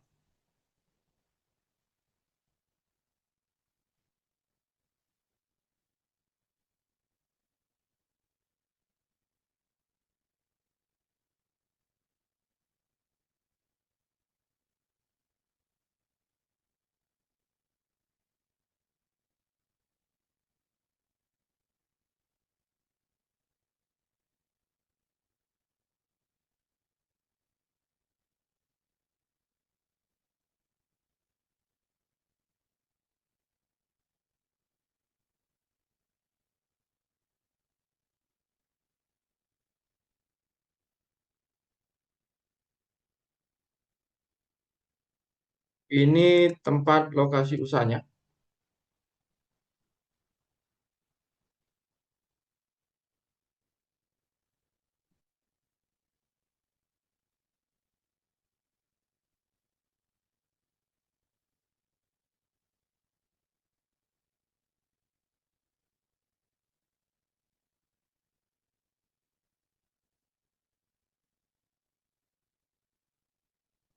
Ini tempat lokasi usahanya.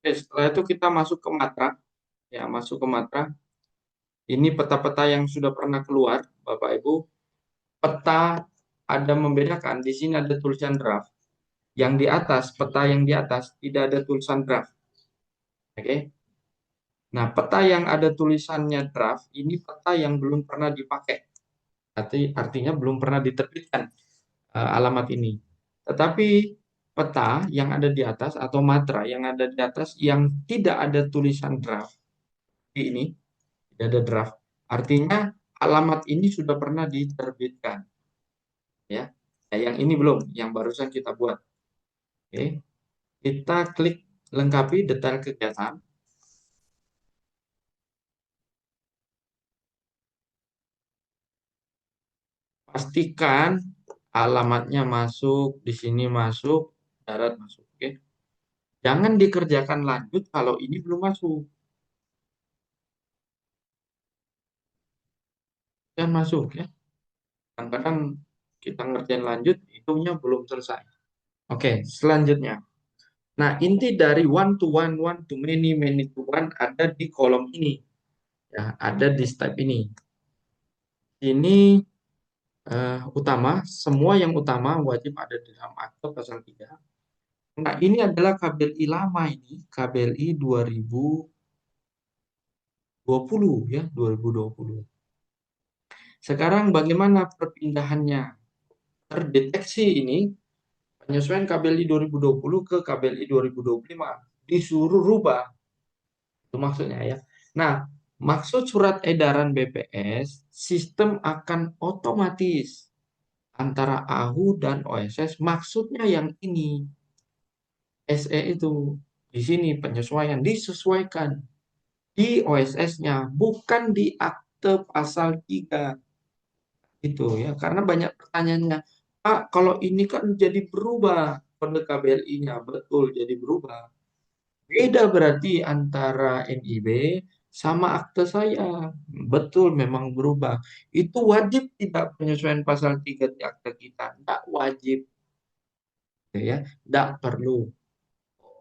Oke, setelah itu kita masuk ke Matra. Ya, masuk ke Matra. Ini peta-peta yang sudah pernah keluar, Bapak Ibu. Peta ada membedakan. Di sini ada tulisan draft. Yang di atas, peta yang di atas tidak ada tulisan draft. Oke. Nah, peta yang ada tulisannya draft ini peta yang belum pernah dipakai. Artinya belum pernah diterbitkan alamat ini. Tetapi peta yang ada di atas atau matra yang ada di atas yang tidak ada tulisan draft ini tidak ada draft. Artinya alamat ini sudah pernah diterbitkan. Ya. Nah, yang ini belum, yang barusan kita buat. Oke. Kita klik lengkapi detail kegiatan. Pastikan alamatnya masuk, di sini masuk, darat masuk. Oke. Jangan dikerjakan lanjut kalau ini belum masuk. Jangan masuk ya. Kadang-kadang kita ngerjain lanjut, itunya belum selesai. Oke, selanjutnya. Nah, inti dari one to one to many to one ada di kolom ini. Ya, ada di step ini. Ini utama, semua yang utama wajib ada di dalam akte pasal 3. Nah, ini adalah KBLI lama ini, KBLI 2020 ya, 2020. Sekarang bagaimana perpindahannya? Terdeteksi ini penyesuaian KBLI 2020 ke KBLI 2025 disuruh rubah. Itu maksudnya ya. Nah, maksud surat edaran BPS, sistem akan otomatis antara AHU dan OSS, maksudnya yang ini. SE itu di sini penyesuaian disesuaikan di OSS-nya, bukan di akte pasal 3 itu ya. Karena banyak pertanyaannya, Pak, kalau ini kan jadi berubah kode KBLI-nya, betul jadi berubah. Beda berarti antara NIB sama akte saya. Betul memang berubah. Itu wajib tidak penyesuaian pasal 3 di akte kita? Tidak wajib. Ya, tidak perlu.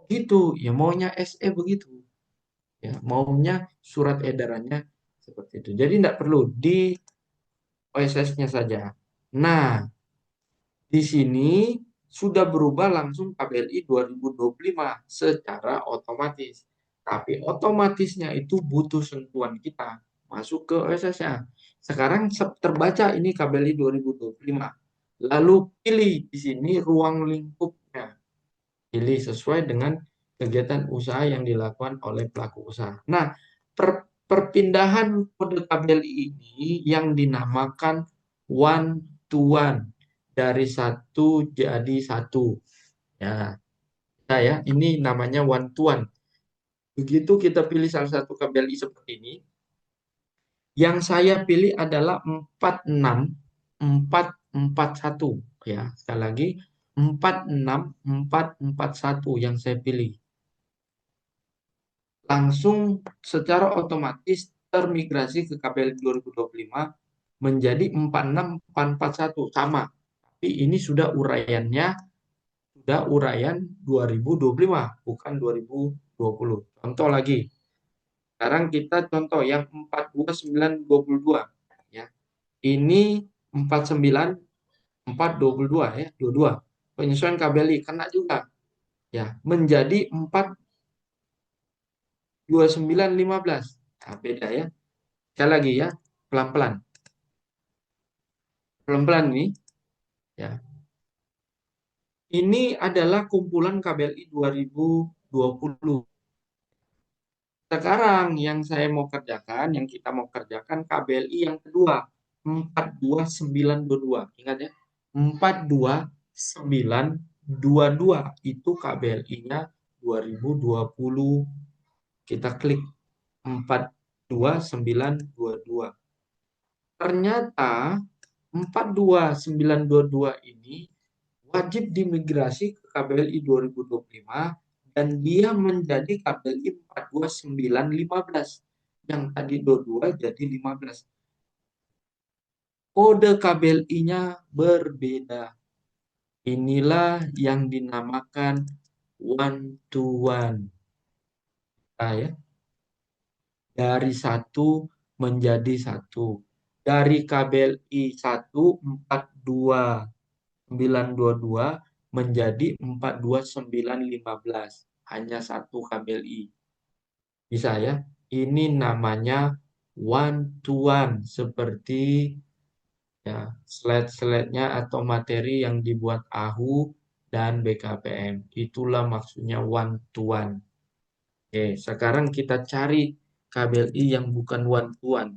Gitu, ya maunya SE begitu. Ya, maunya surat edarannya seperti itu. Jadi tidak perlu di OSS-nya saja. Nah, di sini sudah berubah langsung KBLI 2025 secara otomatis. Tapi otomatisnya itu butuh sentuhan kita masuk ke OSS-nya. Sekarang terbaca ini KBLI 2025. Lalu pilih di sini ruang lingkupnya. Pilih sesuai dengan kegiatan usaha yang dilakukan oleh pelaku usaha. Nah, perpindahan kode KBLI ini yang dinamakan one to one dari satu jadi satu. Ya, nah ya, ini namanya one to one. Begitu kita pilih salah satu KBLI seperti ini, Yang saya pilih adalah 46441 ya. Sekali lagi 46441 yang saya pilih. Langsung secara otomatis termigrasi ke KBLI 2025 menjadi 46441 sama. Tapi ini sudah uraian 2025 bukan 2020. Contoh lagi. Sekarang kita contoh yang 42922 ya. Ini 49422 ya, 22. Penyesuaian KBLI kena juga ya, menjadi 42915. Nah, beda ya. Sekali lagi ya, pelan-pelan. Pelan-pelan ini ya. Ini adalah kumpulan KBLI 2020. Sekarang yang saya mau kerjakan, yang kita mau kerjakan KBLI yang kedua, 42922. Ingat ya, 42922 itu KBLI-nya 2020. Kita klik 42922. Ternyata 42922 ini wajib dimigrasi ke KBLI 2025 dan dia menjadi KBLI 42915. Yang tadi 22 jadi 15. Kode KBLI-nya berbeda. Inilah yang dinamakan one to one. Ya. Dari satu menjadi satu. Dari KBLI 142.922 menjadi 42915. Hanya satu KBLI. Bisa ya? Ini namanya one to one, seperti ya slide-slide-nya atau materi yang dibuat AHU dan BKPM. Itulah maksudnya one to one. Oke, sekarang kita cari KBLI yang bukan one to one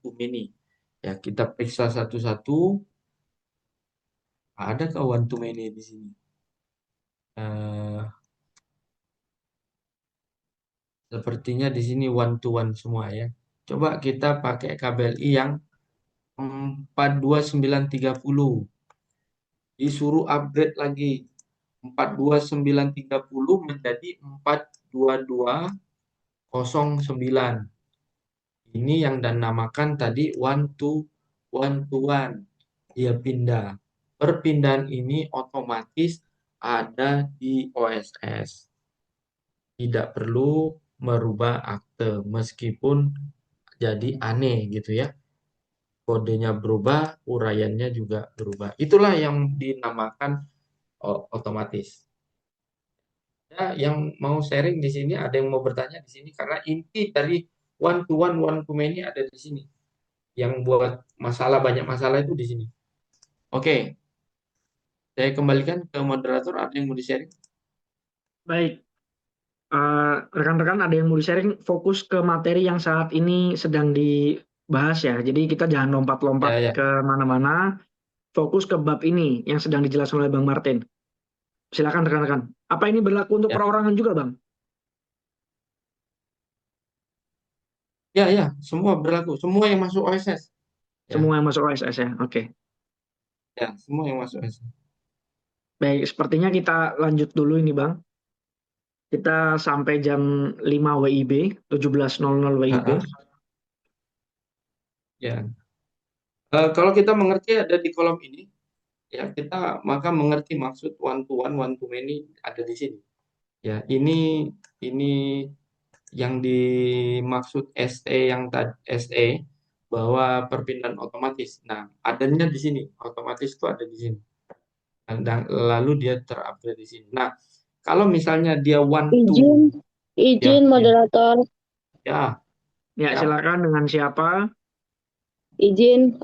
to many. Ya, kita periksa satu-satu. Adakah one to many di sini? Sepertinya di sini one to one semua ya. Coba kita pakai KBLI yang 42930. Disuruh upgrade lagi. 42930 menjadi 42209. Ini yang dinamakan tadi one to one. Dia pindah. Perpindahan ini otomatis ada di OSS. Tidak perlu merubah akte meskipun jadi aneh gitu ya. Kodenya berubah, uraiannya juga berubah. Itulah yang dinamakan otomatis. Ya, yang mau sharing di sini, ada yang mau bertanya di sini karena inti dari one to many ada di sini. Yang buat masalah, banyak masalah itu di sini. Oke. Saya kembalikan ke moderator, ada yang mau di-sharing? Baik, rekan-rekan ada yang mau di-sharing, fokus ke materi yang saat ini sedang dibahas ya. Jadi kita jangan lompat-lompat Ya. ke mana-mana, fokus ke bab ini yang sedang dijelaskan oleh Bang Martin. Silakan rekan-rekan. Apa ini berlaku untuk Ya. perorangan juga, Bang? Ya, semua berlaku. Semua yang masuk OSS. Ya. Semua yang masuk OSS ya, oke. Ya, semua yang masuk OSS. Baik, sepertinya kita lanjut dulu ini, Bang. Kita sampai jam 5 WIB, 17.00 WIB. Ya. Kalau kita mengerti ada di kolom ini, ya kita maka mengerti maksud one to many ada di sini. Ya, ini yang dimaksud SE yang tadi SE bahwa perpindahan otomatis. Nah, adanya di sini, otomatis itu ada di sini. Dan lalu dia terupgrade di sini. Nah, kalau misalnya dia one to Izin moderator. ya Silakan, dengan siapa? Izin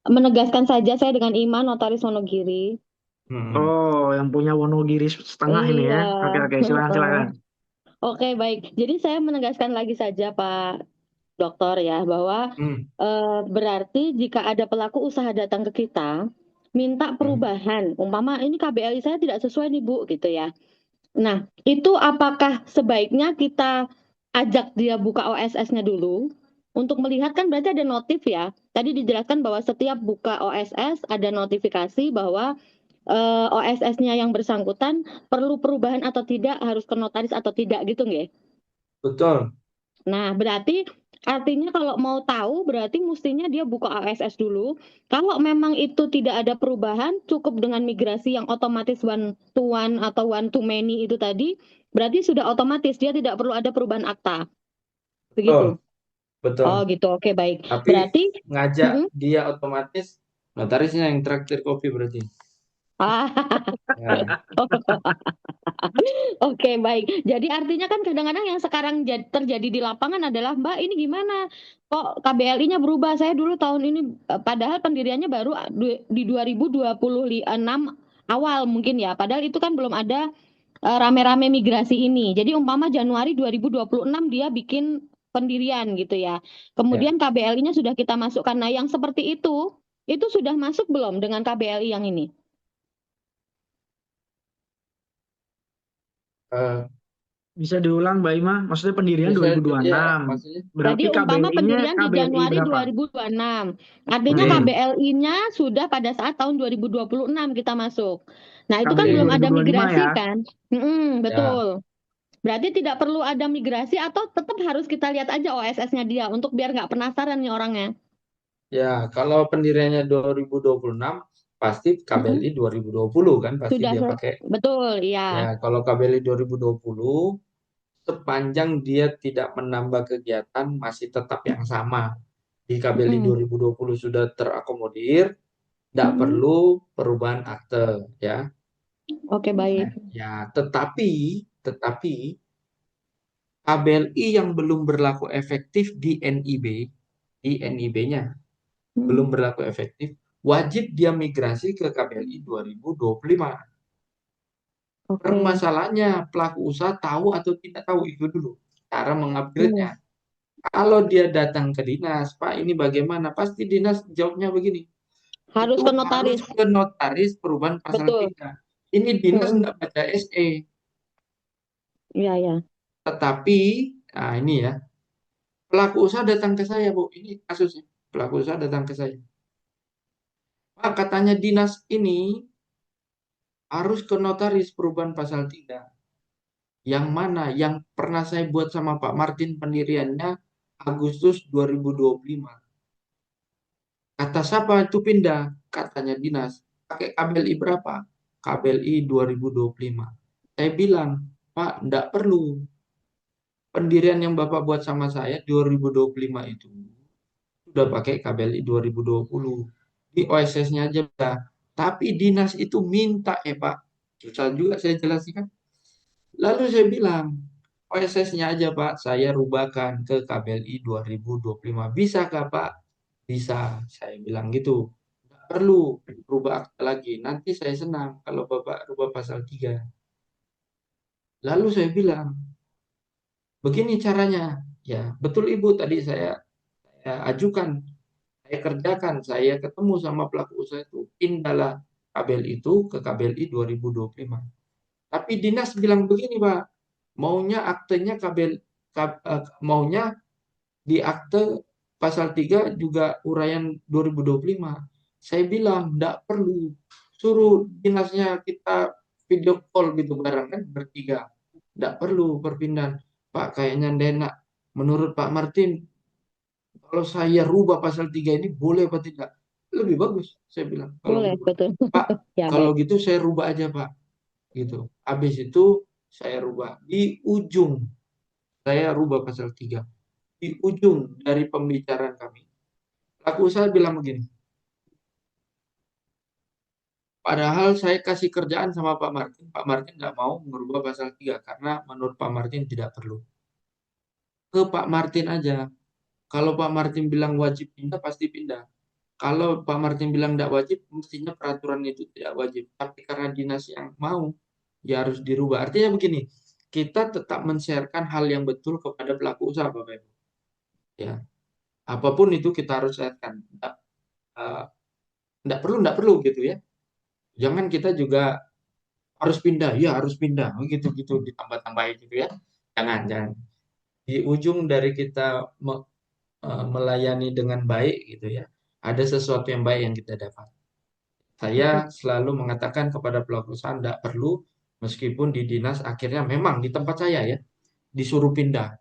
menegaskan saja, saya dengan Iman, Notaris Wonogiri. Oh, yang punya Wonogiri setengah ini ya. Oke, silakan. Oke, baik. Jadi saya menegaskan lagi saja Pak Dokter ya, bahwa berarti jika ada pelaku usaha datang ke kita, minta perubahan, umpama ini KBLI saya tidak sesuai nih Bu, gitu ya. Nah, itu apakah sebaiknya kita ajak dia buka OSS-nya dulu, untuk melihat kan berarti ada notif ya. Tadi dijelaskan bahwa setiap buka OSS ada notifikasi bahwa OSS-nya yang bersangkutan perlu perubahan atau tidak, harus ke notaris atau tidak gitu nggih? Betul. Nah, berarti artinya kalau mau tahu berarti mestinya dia buka OSS dulu. Kalau memang itu tidak ada perubahan, cukup dengan migrasi yang otomatis one to one atau one to many itu tadi, berarti sudah otomatis dia tidak perlu ada perubahan akta. Betul. Begitu. Betul. Oh, gitu. Oke, baik. Tapi Berarti ngajak dia otomatis notarisnya yang traktir kopi berarti. ah, Ya. Oke, baik. Jadi artinya kan kadang-kadang yang sekarang terjadi di lapangan adalah, Mbak, ini gimana? Kok KBLI-nya berubah? Saya dulu tahun ini, padahal pendiriannya baru di 2026 awal mungkin ya. Padahal itu kan belum ada rame-rame migrasi ini. Jadi umpama Januari 2026 dia bikin pendirian gitu ya. Kemudian KBLI-nya sudah kita masukkan. Nah, yang seperti itu sudah masuk belum dengan KBLI yang ini? Eh, Bisa diulang Mbak Ima, maksudnya pendirian bisa ya, 2026. maksudnya. Jadi Berarti umpama KBLI-nya pendirian di KBLI Januari berapa? 2026. Artinya Oke. KBLI-nya sudah pada saat tahun 2026 kita masuk. Nah, itu kan KBLI belum ada 2025 migrasi ya. kan? Ya. Betul. Berarti tidak perlu ada migrasi atau tetap harus kita lihat aja OSS-nya dia untuk biar nggak penasaran nih orangnya. Ya, kalau pendiriannya 2026 pasti KBLI 2020 kan pasti Sudah dia pakai. betul, iya. Ya, kalau KBLI 2020 sepanjang dia tidak menambah kegiatan masih tetap yang sama. Di KBLI 2020 sudah terakomodir, tidak perlu perubahan akte ya. Oke, baik. Ya, tetapi KBLI yang belum berlaku efektif di NIB-nya belum berlaku efektif, wajib dia migrasi ke KBLI 2025. Oke. Permasalahannya pelaku usaha tahu atau tidak tahu itu dulu cara mengupgrade-nya. Kalau dia datang ke dinas, Pak ini bagaimana? Pasti dinas jawabnya begini. Harus Itu ke notaris. harus ke notaris perubahan pasal Betul. 3. Ini dinas nggak baca SE. Iya, ya. Tetapi, nah ini ya, pelaku usaha datang ke saya, Bu. Ini kasusnya. Pelaku usaha datang ke saya. Pak, katanya dinas ini harus ke notaris perubahan pasal 3. Yang mana? Yang pernah saya buat sama Pak Martin pendiriannya Agustus 2025. Kata siapa itu pindah? Katanya dinas. Pakai KBLI berapa? KBLI 2025. Saya bilang, Pak, enggak perlu. Pendirian yang Bapak buat sama saya 2025 itu sudah pakai KBLI 2020. Di OSS-nya aja udah. Tapi dinas itu minta, Pak. Susah juga saya jelaskan. Lalu saya bilang, OSS-nya aja Pak, saya rubahkan ke KBLI 2025. Bisakah Pak? Bisa, saya bilang gitu. Nggak perlu rubah akta lagi. Nanti saya senang kalau Bapak rubah pasal 3. Lalu saya bilang, begini caranya. Ya, betul Ibu, tadi saya ajukan, saya kerjakan, saya ketemu sama pelaku usaha itu, pindahlah KBLI itu ke KBLI 2025. Tapi dinas bilang begini Pak, maunya aktenya maunya di akte pasal 3 juga uraian 2025. Saya bilang enggak perlu. Suruh dinasnya kita video call gitu bareng kan bertiga. Enggak perlu perpindahan. Pak kayaknya enak. Menurut Pak Martin, kalau saya rubah pasal 3 ini boleh apa tidak? Lebih bagus, saya bilang. Kalau Boleh, gitu. betul. Pak, Ya, kalau baik. gitu saya rubah aja Pak. Gitu. Habis itu saya rubah. Di ujung saya rubah pasal 3. Di ujung dari pembicaraan kami, pelaku usaha bilang begini, padahal saya kasih kerjaan sama Pak Martin nggak mau merubah pasal 3 karena menurut Pak Martin tidak perlu. Ke Pak Martin aja, kalau Pak Martin bilang wajib pindah, pasti pindah. Kalau Pak Martin bilang tidak wajib, mestinya peraturan itu tidak wajib. Tapi karena dinas yang mau, ya harus dirubah. Artinya begini, kita tetap men-sharekan hal yang betul kepada pelaku usaha, Bapak Ibu. Ya, apapun itu kita harus sharekan. Nggak perlu gitu ya. Jangan kita juga harus pindah, ya harus pindah, gitu ditambah-tambahin gitu ya. Jangan. Di ujung dari kita melayani dengan baik gitu ya, ada sesuatu yang baik yang kita dapat. Saya selalu mengatakan kepada pelaku usaha tidak perlu, meskipun di dinas akhirnya memang di tempat saya ya disuruh pindah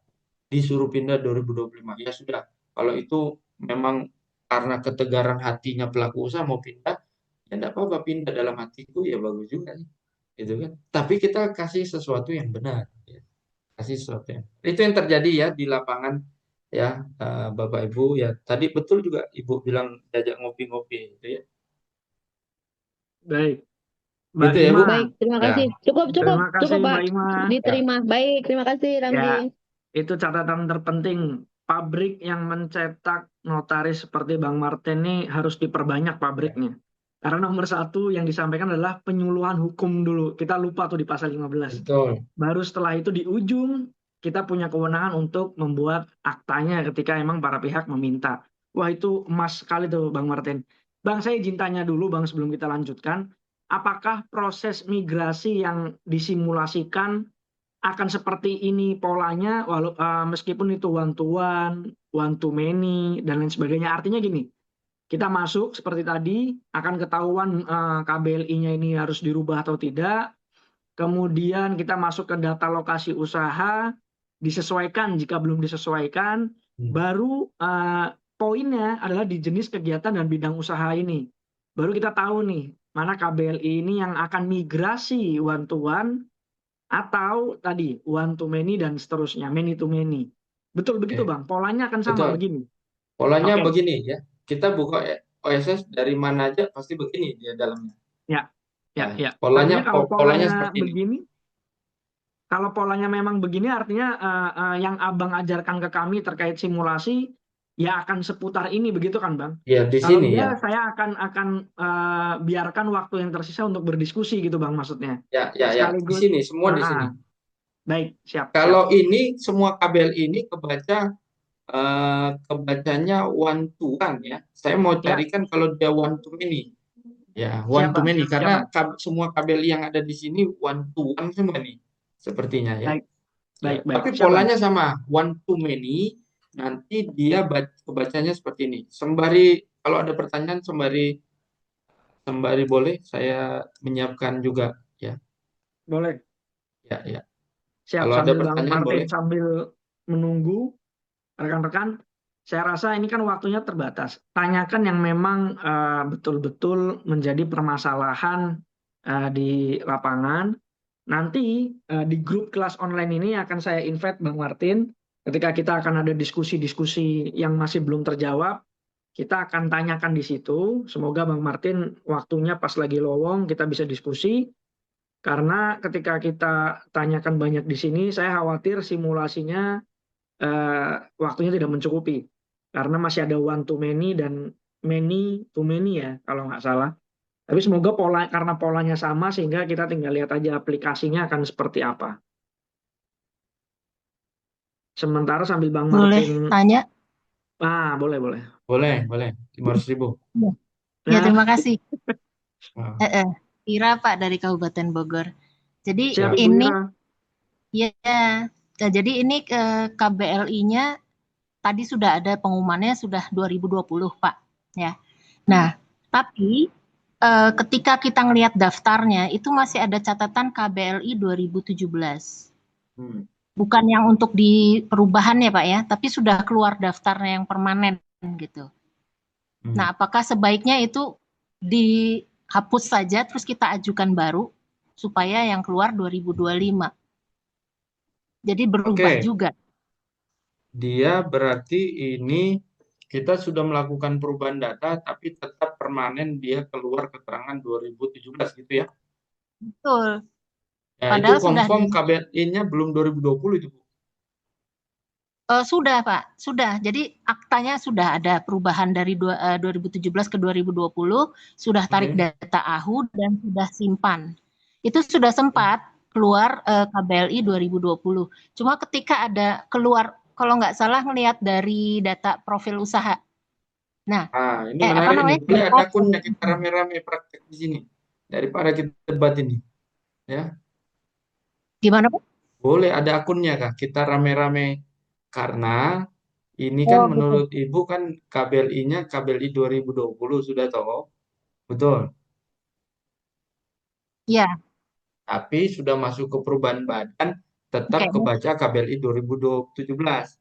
2025. Ya sudah, kalau itu memang karena ketegaran hatinya pelaku usaha mau pindah, ya tidak apa-apa, pindah dalam hatiku ya bagus juga sih, gitu kan. Tapi kita kasih sesuatu yang benar, ya. Kasih sesuatu yang itu yang terjadi ya di lapangan ya, Bapak Ibu ya. Tadi betul juga Ibu bilang diajak ngopi-ngopi itu ya, Baik, Mbak gitu ya Ima. Bu. Baik, terima Ya, kasih. Cukup, cukup, Terima kasih cukup, Pak. Mbak Ima. ya, Diterima. Baik, terima kasih, Ramzi. Ya, itu catatan terpenting. Pabrik yang mencetak notaris seperti Bang Martin ini harus diperbanyak pabriknya. Karena nomor satu yang disampaikan adalah penyuluhan hukum dulu. Kita lupa tuh di pasal 15. betul. Baru setelah itu di ujung kita punya kewenangan untuk membuat aktanya ketika emang para pihak meminta. Wah, itu emas sekali tuh Bang Martin. Bang, saya izin tanya dulu Bang sebelum kita lanjutkan. Apakah proses migrasi yang disimulasikan akan seperti ini polanya, meskipun itu one to many, dan lain sebagainya. Artinya gini, kita masuk seperti tadi, akan ketahuan KBLI-nya ini harus dirubah atau tidak. Kemudian kita masuk ke data lokasi usaha, disesuaikan jika belum disesuaikan. Baru poinnya adalah di jenis kegiatan dan bidang usaha ini. Baru kita tahu nih, mana KBLI ini yang akan migrasi one to one, atau tadi one to many dan seterusnya, many to many. Betul begitu Bang, polanya akan sama Betul. begini. Polanya Oke. begini ya. Kita buka OSS dari mana aja pasti begini dia dalamnya. Ya. Polanya Artinya kalau polanya polanya seperti ini. begini, kalau polanya memang begini, artinya yang Abang ajarkan ke kami terkait simulasi ya akan seputar ini, begitu kan Bang? Ya di Kalau sini dia ya. saya akan biarkan waktu yang tersisa untuk berdiskusi gitu Bang maksudnya. Ya. Di Sekaligus sini semua di sini. baik, siap. Kalau ini semua kabel ini kebacanya one to one ya. Saya mau carikan kalau dia one to many. Ya, one Siap, to Bang. many Siap, karena Bang. semua kabel yang ada di sini one to one semua nih. Sepertinya ya. Baik. Tapi Siap, Bang. polanya sama, one to many. Nanti dia kebacanya seperti ini. Sembari kalau ada pertanyaan sembari boleh saya menyiapkan juga ya. Boleh. Ya. Siap, Kalau ada sambil Bang pertanyaan Martin boleh. sambil menunggu rekan-rekan, saya rasa ini kan waktunya terbatas. Tanyakan yang memang betul-betul menjadi permasalahan di lapangan. Nanti di grup kelas online ini akan saya invite Bang Martin. Ketika kita akan ada diskusi-diskusi yang masih belum terjawab, kita akan tanyakan di situ. Semoga Bang Martin waktunya pas lagi lowong kita bisa diskusi. Karena ketika kita tanyakan banyak di sini, saya khawatir simulasinya waktunya tidak mencukupi. Karena masih ada one to many dan many to many ya, kalau nggak salah. Tapi semoga karena polanya sama sehingga kita tinggal lihat aja aplikasinya akan seperti apa. Sementara sambil Bang Martin. Boleh tanya? Boleh. Boleh. 500.000. Ya, terima kasih. Nah. Ira Pak dari Kabupaten Bogor. Jadi Siap, ini Ira. jadi ini KBLI-nya tadi sudah ada pengumumannya sudah 2020 Pak ya. Nah, tapi ketika kita ngelihat daftarnya itu masih ada catatan KBLI 2017. Bukan yang untuk di perubahan ya Pak ya, tapi sudah keluar daftarnya yang permanen gitu. Nah, apakah sebaiknya itu dihapus saja terus kita ajukan baru supaya yang keluar 2025? Jadi berubah juga. Dia berarti ini kita sudah melakukan perubahan data tapi tetap permanen dia keluar keterangan 2017 gitu ya. Betul. Ya, Padahal itu confirm KBLI-nya belum 2020 itu, Bu. Sudah Pak, sudah. Jadi aktanya sudah ada perubahan dari 2017 ke 2020, sudah tarik data AHU dan sudah simpan. Itu sudah sempat keluar KBLI 2020. Cuma ketika ada keluar, kalau nggak salah ngelihat dari data profil usaha. Nah, ini menarik nih. Boleh ada akunnya kita rame-rame praktek di sini daripada kita debat ini, ya. Gimana Pak? Boleh ada akunnya Kak, kita rame-rame karena Ini kan Oh gitu. menurut Ibu kan KBLI-nya KBLI 2020 sudah tahu, betul. Ya, Tapi sudah masuk ke perubahan badan, tetap oke. kebaca KBLI 2017.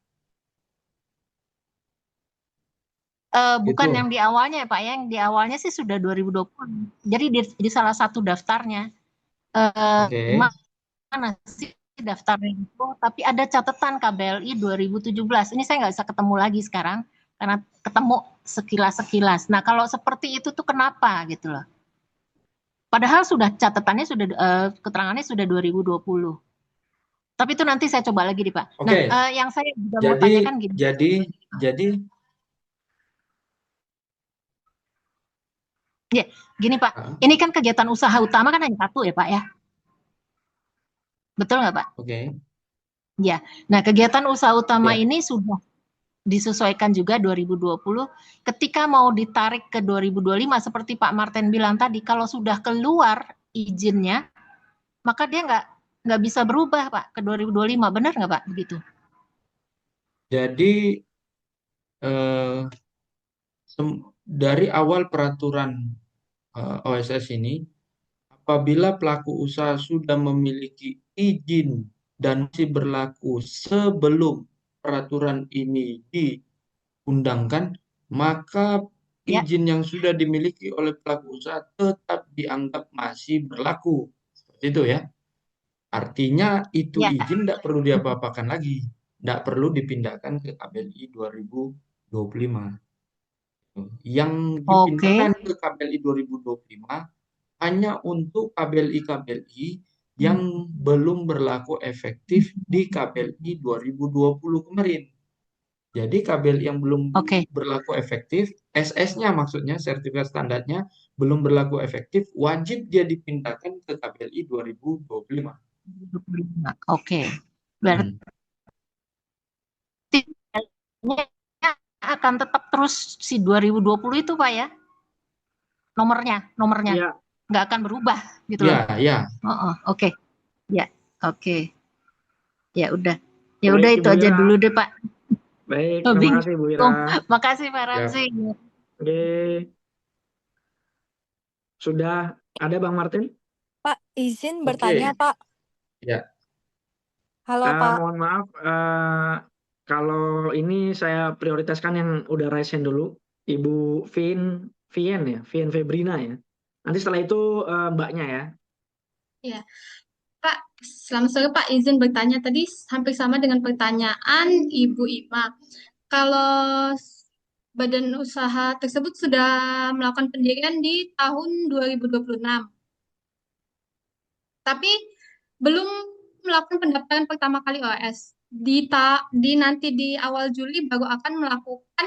Bukan Gitu. yang di awalnya ya Pak ya, yang di awalnya sih sudah 2020. Jadi di salah satu daftarnya Oke. mana sih daftarnya itu, tapi ada catatan KBLI 2017. Ini saya nggak bisa ketemu lagi sekarang karena ketemu sekilas-sekilas. Nah kalau seperti itu tuh kenapa gitu loh. Padahal sudah catatannya sudah keterangannya sudah 2020. Tapi itu nanti saya coba lagi nih Pak. Nah, Oke. yang saya juga mau Jadi tanyakan gini. jadi Ya, gini Pak. ah, Ini kan kegiatan usaha utama kan hanya satu ya Pak ya. Betul nggak Pak? oke. Ya. Nah, kegiatan usaha utama Ya. ini sudah disesuaikan juga 2020. Ketika mau ditarik ke 2025 seperti Pak Martin bilang tadi, kalau sudah keluar izinnya, maka dia nggak bisa berubah Pak ke 2025. Benar nggak Pak begitu? Jadi eh, dari awal peraturan OSS ini, apabila pelaku usaha sudah memiliki izin dan masih berlaku sebelum peraturan ini diundangkan, maka Ya, izin yang sudah dimiliki oleh pelaku usaha tetap dianggap masih berlaku. Seperti itu ya. Artinya itu ya. izin tidak perlu diapa-apakan lagi. Tidak perlu dipindahkan ke KBLI 2025. Yang Oke. dipindahkan ke KBLI 2025 hanya untuk KBLI-KBLI yang belum berlaku efektif di KBLI 2020 kemarin. Jadi KBLI yang belum Oke. berlaku efektif, SS-nya maksudnya sertifikat standarnya belum berlaku efektif, wajib dia dipindahkan ke KBLI 2025. Oke. Berarti Hmm. akan tetap terus si 2020 itu Pak ya? Nomornya Iya, nggak akan berubah gitu loh. Ya, ya. Oke. Ya, oke. Ya udah. Ya udah baik itu Ibu aja Ira. dulu deh Pak. Baik, Oh, terima kasih Ibu Ira. bingung. Makasih Pak Ya. Ramzi. Oke, sudah ada Bang Martin? Pak, izin Oke. bertanya, Pak. Ya. Halo, Pak. Mohon maaf, kalau ini saya prioritaskan yang udah raise hand dulu, Ibu Vien ya, Vien Febrina ya. Nanti setelah itu Mbaknya ya. Ya, Pak, selamat sore Pak. Izin bertanya tadi hampir sama dengan pertanyaan Ibu Ima. Kalau badan usaha tersebut sudah melakukan pendirian di tahun 2026, tapi belum melakukan pendaftaran pertama kali OS. Nanti di awal Juli baru akan melakukan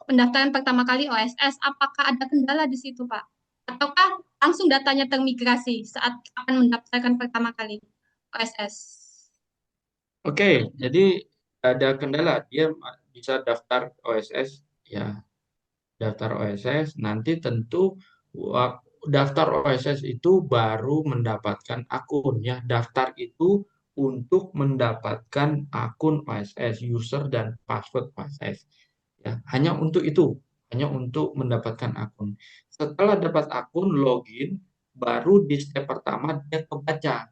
pendaftaran pertama kali OSS. Apakah ada kendala di situ, Pak? Ataukah langsung datanya termigrasi saat akan mendaftarkan pertama kali OSS? Oke, jadi ada kendala, dia bisa daftar OSS, ya, daftar OSS, nanti tentu daftar OSS itu baru mendapatkan akun, ya, daftar itu untuk mendapatkan akun OSS, user dan password OSS, ya, hanya untuk itu, hanya untuk mendapatkan akun. Setelah dapat akun, login, baru di step pertama dia kebaca,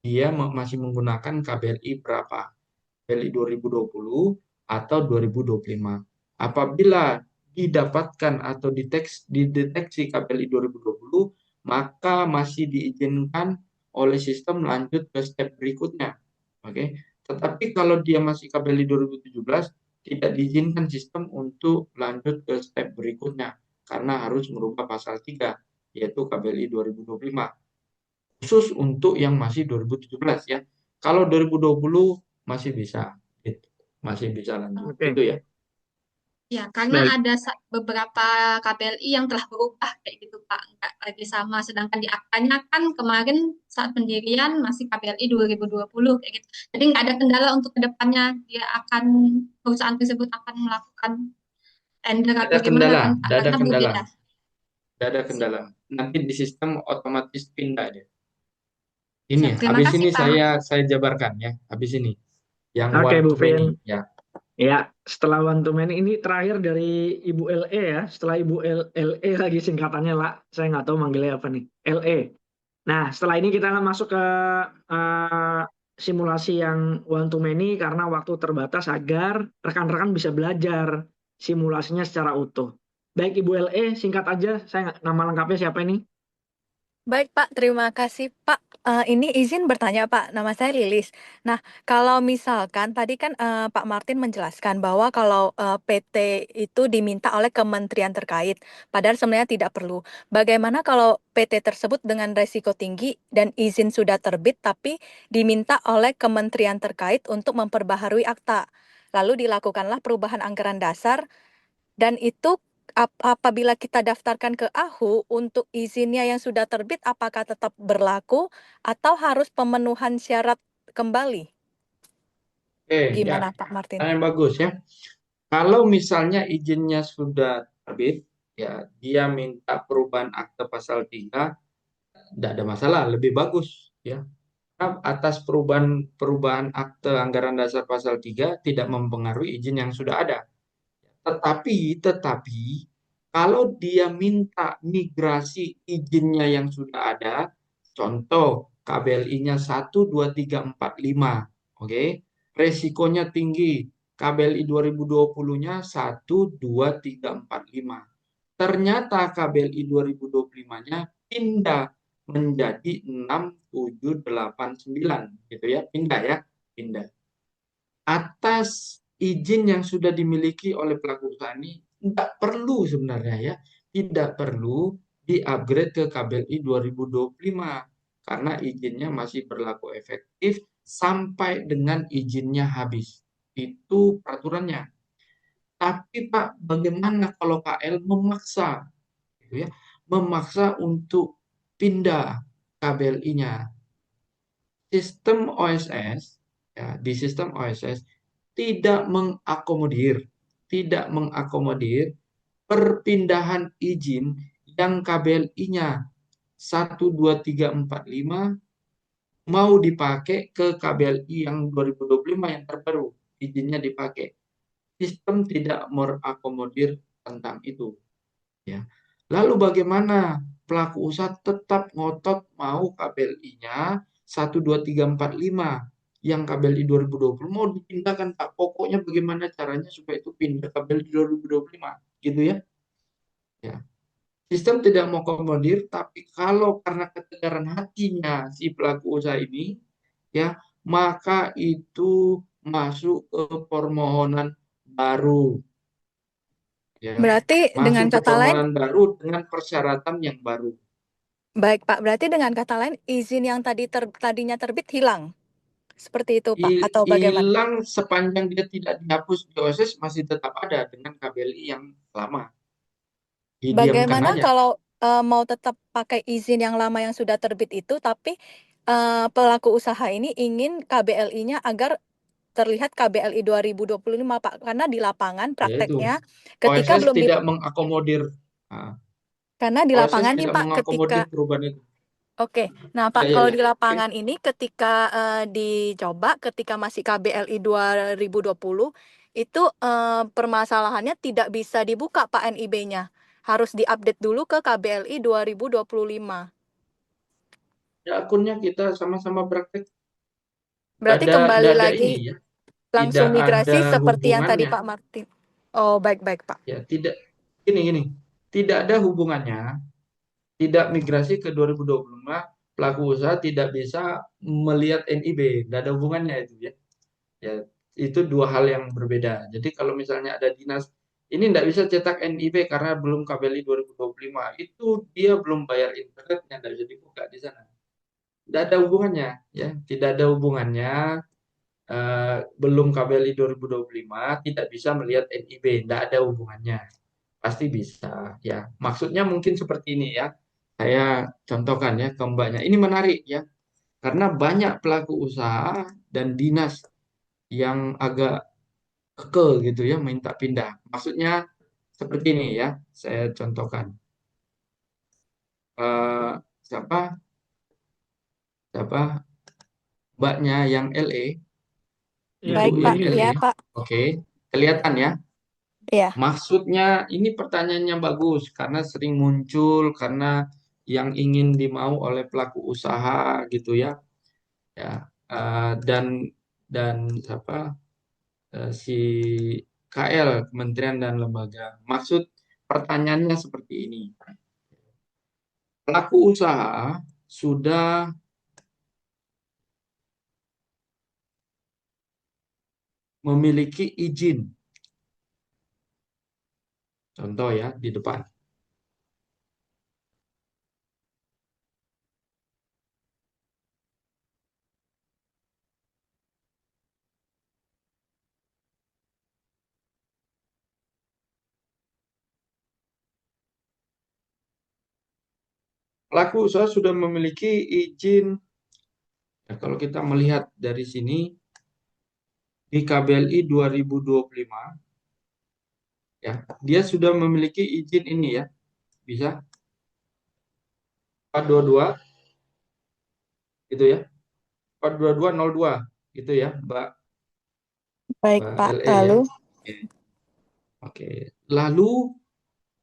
dia masih menggunakan KBRI berapa. KBLI 2020 atau 2025. Apabila didapatkan atau dideteksi KBLI 2020, maka masih diizinkan oleh sistem lanjut ke step berikutnya. Oke. Tetapi kalau dia masih KBLI 2017, tidak diizinkan sistem untuk lanjut ke step berikutnya karena harus merubah pasal 3 yaitu KBLI 2025. Khusus untuk yang masih 2017 ya. Kalau 2020 masih bisa, gitu. Masih bisa lanjut, Oke, gitu ya. Ya, karena baik. ada beberapa KBLI yang telah berubah kayak gitu, Pak. Nggak lagi sama, sedangkan di aktanya kan kemarin saat pendirian masih KBLI 2020 kayak gitu. Jadi nggak ada kendala untuk kedepannya perusahaan tersebut akan melakukan tender atau Ada gimana kendala, kan, Pak? tidak ada Karena kendala, berbeda. tidak ada kendala. Nanti di sistem otomatis pindah dia. Siap, Ini, terima habis kasih, ini Pak. saya jabarkan ya, habis ini. Yang Oke, Bu one-to-many Vien. ya. Ya, setelah one to many ini terakhir dari Ibu LE ya. Setelah Ibu LE lagi singkatannya lah, saya nggak tahu manggilnya apa nih. LE. Nah, setelah ini kita akan masuk ke eh, simulasi yang one to many karena waktu terbatas agar rekan-rekan bisa belajar simulasinya secara utuh. Baik Ibu LE, singkat aja. Nama lengkapnya siapa ini? Baik, Pak. Terima kasih, Pak. Ini izin bertanya, Pak. Nama saya Lilis. Nah, kalau misalkan tadi kan Pak Martin menjelaskan bahwa kalau PT itu diminta oleh kementerian terkait, padahal sebenarnya tidak perlu. Bagaimana kalau PT tersebut dengan resiko tinggi dan izin sudah terbit, tapi diminta oleh kementerian terkait untuk memperbaharui akta? Lalu dilakukanlah perubahan anggaran dasar dan itu apabila kita daftarkan ke AHU untuk izinnya yang sudah terbit, apakah tetap berlaku atau harus pemenuhan syarat kembali? Ya, Gimana Pak Martin? yang bagus ya. Kalau misalnya izinnya sudah terbit, ya dia minta perubahan akte pasal 3, tidak ada masalah, lebih bagus ya. Atas perubahan akte anggaran dasar pasal 3 tidak mempengaruhi izin yang sudah ada. Tetapi kalau dia minta migrasi izinnya yang sudah ada, contoh KBLI-nya 1, 2, 3, 4, 5, oke? Resikonya tinggi. KBLI 2020-nya 1, 2, 3, 4, 5. Ternyata KBLI 2025-nya pindah menjadi 6, 7, 8, 9 gitu ya, pindah ya, pindah. Atas izin yang sudah dimiliki oleh pelaku usaha ini tidak perlu sebenarnya ya, tidak perlu di-upgrade ke KBLI 2025 karena izinnya masih berlaku efektif sampai dengan izinnya habis. Itu peraturannya. Tapi Pak, bagaimana kalau KL memaksa, gitu ya, memaksa untuk pindah KBLI-nya? Sistem OSS, ya, di sistem OSS tidak mengakomodir perpindahan izin yang KBLI-nya 1, 2, 3, 4, 5 mau dipakai ke KBLI yang 2025 yang terbaru, izinnya dipakai. Sistem tidak mengakomodir tentang itu. Ya. Lalu bagaimana pelaku usaha tetap ngotot mau KBLI-nya 1, 2, 3, 4, 5 yang KBLI 2020 mau dipindahkan Pak. Pokoknya bagaimana caranya supaya itu pindah KBLI 2025 gitu ya. Ya. Sistem tidak mau komodir, tapi kalau karena ketegaran hatinya si pelaku usaha ini, ya, maka itu masuk ke permohonan baru. Ya, Berarti dengan masuk ke kata lain, permohonan baru dengan persyaratan yang baru. baik Pak, berarti dengan kata lain izin yang tadinya terbit hilang. Seperti itu Pak, atau bagaimana? Hilang sepanjang dia tidak dihapus di OSS masih tetap ada dengan KBLI yang lama. Didiamkan Bagaimana aja. kalau mau tetap pakai izin yang lama yang sudah terbit itu, tapi pelaku usaha ini ingin KBLI-nya agar terlihat KBLI 2025 Pak, karena di lapangan Yaitu prakteknya ketika OSS belum di tidak mengakomodir. Nah, karena di OSS lapangan nih tidak Pak ketika mengakomodir perubahan itu. Oke. Nah, Ya, Pak, ya, kalau ya. di Oke. lapangan ini ketika dicoba ketika masih KBLI 2020 itu permasalahannya tidak bisa dibuka Pak NIB-nya. Harus diupdate dulu ke KBLI 2025. Ya, akunnya kita sama-sama praktek. Berarti kembali Tidak ada lagi ini ya. Tidak langsung migrasi ada seperti yang tadi hubungannya. Pak Martin. Oh, baik-baik, Pak. Ya, tidak. Gini. Tidak ada hubungannya. Tidak migrasi ke 2025, pelaku usaha tidak bisa melihat NIB. Tidak ada hubungannya itu ya. Ya, itu dua hal yang berbeda. Jadi kalau misalnya ada dinas, ini tidak bisa cetak NIB karena belum KBLI 2025. Itu dia belum bayar internetnya, tidak bisa dibuka di sana. Tidak ada hubungannya, ya. Tidak ada hubungannya. Belum KBLI 2025, tidak bisa melihat NIB. Tidak ada hubungannya. Pasti bisa, ya. Maksudnya mungkin seperti ini ya. Saya contohkan ya ke Mbaknya. Ini menarik ya. Karena banyak pelaku usaha dan dinas yang agak kekeh gitu ya minta pindah. Maksudnya seperti ini ya, saya contohkan. Eh, siapa siapa mbaknya yang LE itu Baik, Pak. ini Iya, LE, Pak. oke. Kelihatan ya? Iya. Maksudnya ini pertanyaannya bagus karena sering muncul karena yang ingin dimau oleh pelaku usaha gitu ya. Ya, dan apa si KL Kementerian dan Lembaga. Maksud pertanyaannya seperti ini. Pelaku usaha sudah memiliki izin. Contoh ya di depan. Pelaku usaha sudah memiliki izin. Ya, kalau kita melihat dari sini di KBLI 2025 ya, dia sudah memiliki izin ini ya. Bisa 422 gitu ya. 42202 gitu ya, Mbak Baik, Pak. LE ya. Lalu, Oke. Lalu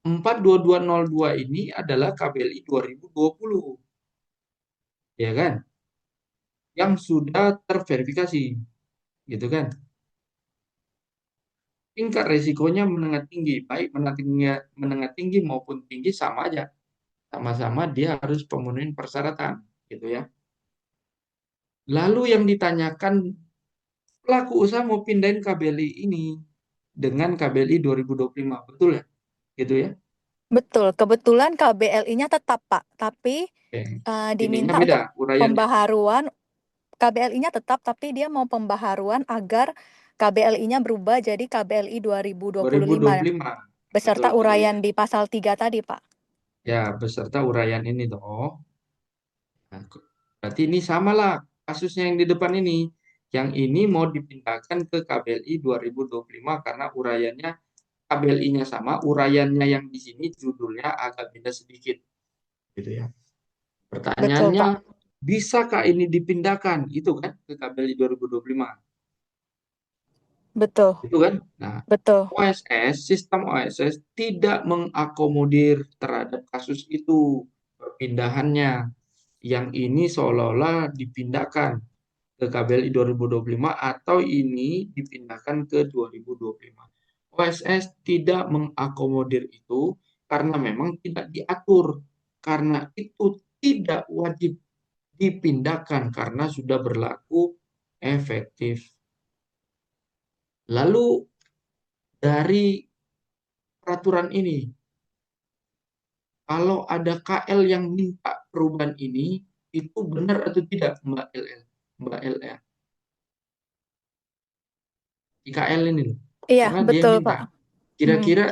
42202 ini adalah KBLI 2020. Ya kan? Yang sudah terverifikasi. Gitu kan? Tingkat resikonya menengah tinggi, baik menengah tinggi maupun tinggi sama aja. Sama-sama dia harus pemenuhi persyaratan, gitu ya. Lalu yang ditanyakan, pelaku usaha mau pindahin KBLI ini dengan KBLI 2025, betul ya? Gitu ya? betul. Kebetulan KBLI-nya tetap, Pak. Tapi Oke. Ininya diminta beda, untuk uraiannya. pembaharuan. KBLI-nya tetap, tapi dia mau pembaharuan agar KBLI-nya berubah jadi KBLI 2025 beserta Betul, uraian di pasal 3 tadi, Pak. ya, beserta uraian ini toh. Nah, berarti ini samalah kasusnya yang di depan ini. Yang ini mau dipindahkan ke KBLI 2025 karena uraiannya KBLI-nya sama, uraiannya yang di sini judulnya agak beda sedikit. Gitu ya. Betul, Pak. Pertanyaannya, bisakah ini dipindahkan? Itu kan ke KBLI 2025. Betul. Itu kan? Nah, Betul. sistem OSS tidak mengakomodir terhadap kasus itu perpindahannya. Yang ini seolah-olah dipindahkan ke KBLI 2025 atau ini dipindahkan ke 2025. OSS tidak mengakomodir itu karena memang tidak diatur. Karena itu tidak wajib dipindahkan karena sudah berlaku efektif. Lalu dari peraturan ini, kalau ada KL yang minta perubahan ini, itu benar atau tidak, Mbak LL? Mbak LL. IKL ini loh. Iya, Karena dia betul, minta. Pak. Kira-kira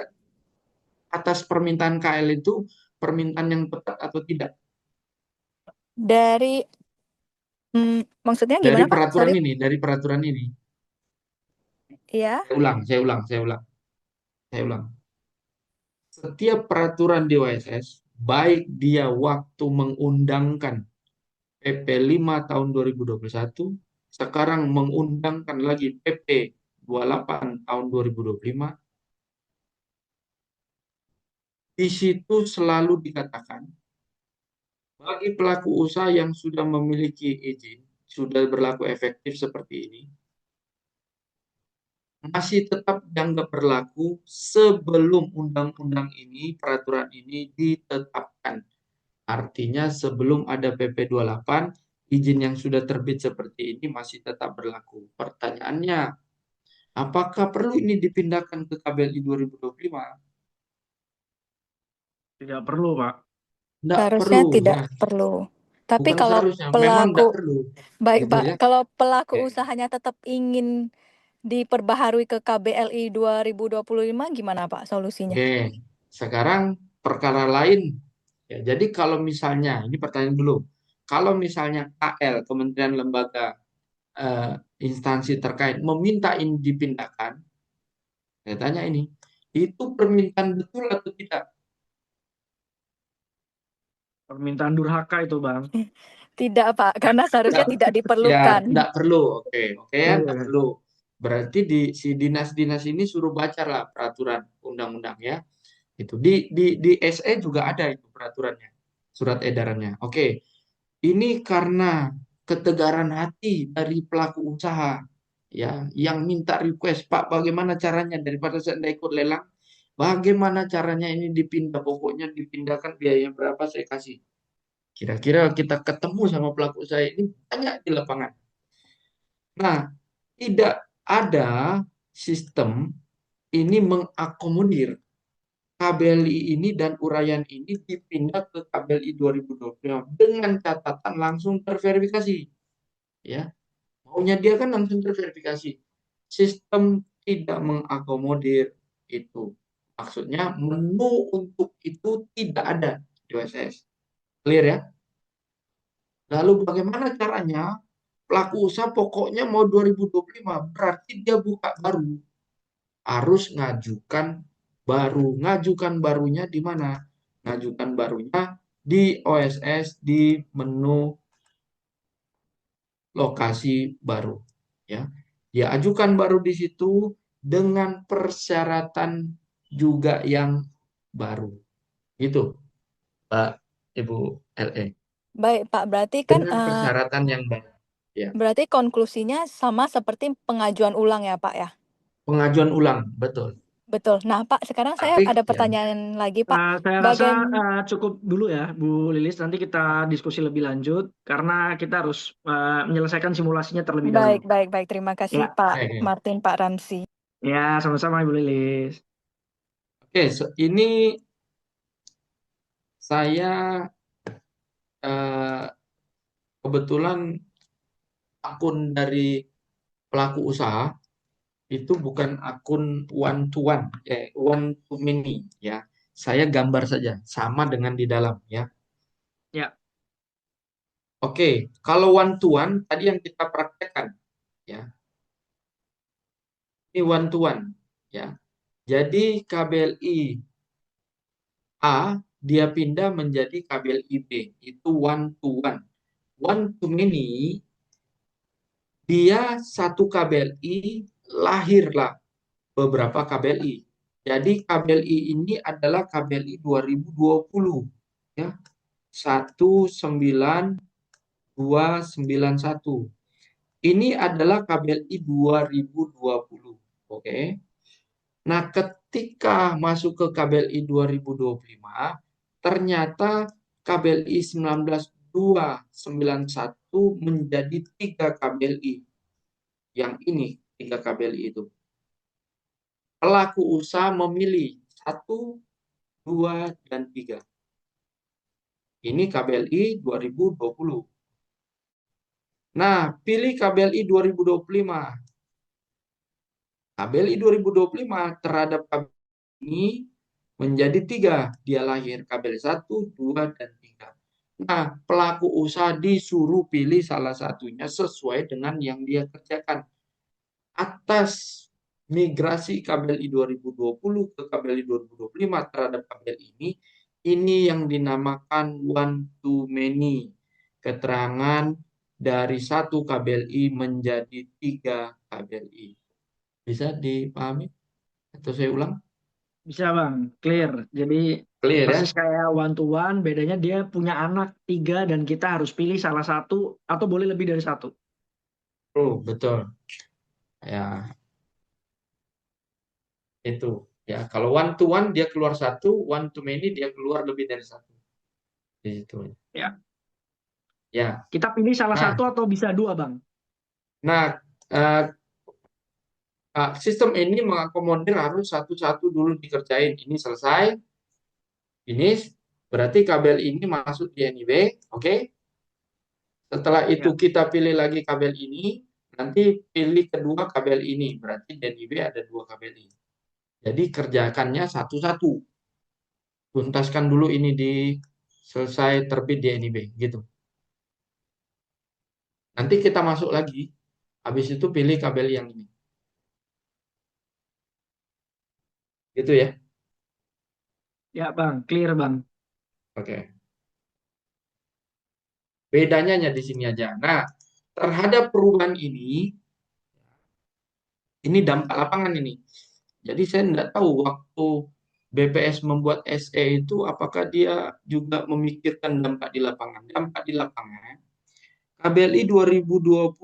atas permintaan KL itu permintaan yang tepat atau tidak? Dari maksudnya Dari gimana, Pak? peraturan Sorry. ini, dari peraturan ini. Iya. Saya ulang. Setiap peraturan di OSS, baik dia waktu mengundangkan PP 5 tahun 2021, sekarang mengundangkan lagi PP 28 tahun 2025, di situ selalu dikatakan, bagi pelaku usaha yang sudah memiliki izin, sudah berlaku efektif seperti ini, masih tetap dianggap berlaku sebelum undang-undang ini, peraturan ini ditetapkan. Artinya sebelum ada PP 28, izin yang sudah terbit seperti ini masih tetap berlaku. Pertanyaannya, apakah perlu ini dipindahkan ke KBLI 2025? Tidak perlu, Pak. Tidak Seharusnya perlu, tidak ya. perlu. Tapi Bukan kalau seharusnya, memang tidak perlu. baik, Gitu Pak, ya. kalau pelaku Oke. usahanya tetap ingin diperbaharui ke KBLI 2025 gimana, Pak, solusinya? Oke, sekarang perkara lain. Ya, jadi kalau misalnya, ini pertanyaan dulu, kalau misalnya KL, Kementerian Lembaga, instansi terkait meminta ini dipindahkan, saya tanya ini, itu permintaan betul atau tidak? Permintaan durhaka itu, Bang. Tidak, Pak, karena seharusnya tidak Ya, diperlukan. tidak perlu. Oke, ya, tidak perlu. berarti si dinas-dinas ini suruh baca lah peraturan undang-undang ya. Itu di SE juga ada itu peraturannya, surat edarannya. Oke, ini karena ketegaran hati dari pelaku usaha ya yang minta request, Pak, bagaimana caranya daripada saya nggak ikut lelang, bagaimana caranya ini dipindah, pokoknya dipindahkan biaya berapa saya kasih. Kira-kira kita ketemu sama pelaku usaha ini banyak di lapangan. Nah, tidak ada sistem ini mengakomodir KBLI ini dan uraian ini dipindah ke KBLI 2025 dengan catatan langsung terverifikasi. Ya, maunya dia kan langsung terverifikasi. Sistem tidak mengakomodir itu. Maksudnya menu untuk itu tidak ada di OSS. Clear ya? Lalu bagaimana caranya? Pelaku usaha pokoknya mau 2025, berarti dia buka baru. Harus ngajukan baru. Ngajukan barunya di mana? Ngajukan barunya di OSS di menu lokasi baru. Ya, dia ajukan baru di situ dengan persyaratan juga yang baru. Gitu, Pak Ibu LE. Baik, Pak. Berarti kan Dengan persyaratan yang baru. Ya, berarti konklusinya sama seperti pengajuan ulang ya, Pak ya? pengajuan ulang, betul. Betul. Nah, Pak, sekarang saya Tapi ada ya, pertanyaan lagi, Pak. Saya rasa cukup dulu ya, Bu Lilis. Nanti kita diskusi lebih lanjut karena kita harus menyelesaikan simulasinya terlebih dahulu. Baik. Terima kasih, Ya. Pak Martin, Pak Ramzi. Ya, sama-sama Ibu Lilis. Oke, ini saya kebetulan akun dari pelaku usaha itu bukan akun one to one, one to many ya. Saya gambar saja, sama dengan di dalam ya. Ya. Oke, kalau one to one tadi yang kita praktekkan ya. Ini one to one ya. Jadi KBLI A dia pindah menjadi KBLI B, itu one to one. One to many dia satu KBLI lahirlah beberapa KBLI. Jadi KBLI ini adalah KBLI 2020 ya. 19291. Ini adalah KBLI 2020. Oke. Nah, ketika masuk ke KBLI 2025, ternyata KBLI 19291 menjadi 3 KBLI. Yang ini 3 KBLI itu. Pelaku usaha memilih 1, 2, dan 3. Ini KBLI 2020. Nah, pilih KBLI 2025. KBLI 2025 terhadap KBLI ini menjadi 3. Dia lahir KBLI 1, 2, dan 3. Nah, pelaku usaha disuruh pilih salah satunya sesuai dengan yang dia kerjakan. Atas migrasi KBLI 2020 ke KBLI 2025 terhadap KBLI ini yang dinamakan one to many. Keterangan dari 1 KBLI menjadi 3 KBLI. Bisa dipahami? Atau saya ulang? Bisa Bang, clear. Jadi Clear ya? persis kayak one to one, bedanya dia punya anak 3 dan kita harus pilih salah satu atau boleh lebih dari 1. Oh, betul. Ya, itu. Ya, kalau one to one dia keluar 1, one to many dia keluar lebih dari 1. Di situ. Ya. Ya. Kita pilih salah satu atau bisa 2, Bang? Nah, sistem ini mengakomodir harus satu-satu dulu dikerjain. Ini selesai. Ini berarti kabel ini masuk di NIB. Oke. Setelah itu kita pilih lagi kabel ini. Nanti pilih kedua kabel ini. Berarti di NIB ada 2 kabel ini. Jadi kerjakannya satu-satu. Tuntaskan dulu ini di selesai terbit di NIB. Gitu. Nanti kita masuk lagi. Habis itu pilih kabel yang ini. Gitu ya. Ya Bang, clear Bang. Oke. Bedanya hanya di sini aja. Nah, terhadap perubahan ini, Ini dampak lapangan ini. Jadi saya tidak tahu waktu BPS membuat SE itu apakah dia juga memikirkan dampak di lapangan. Dampak di lapangan, KBLI 2020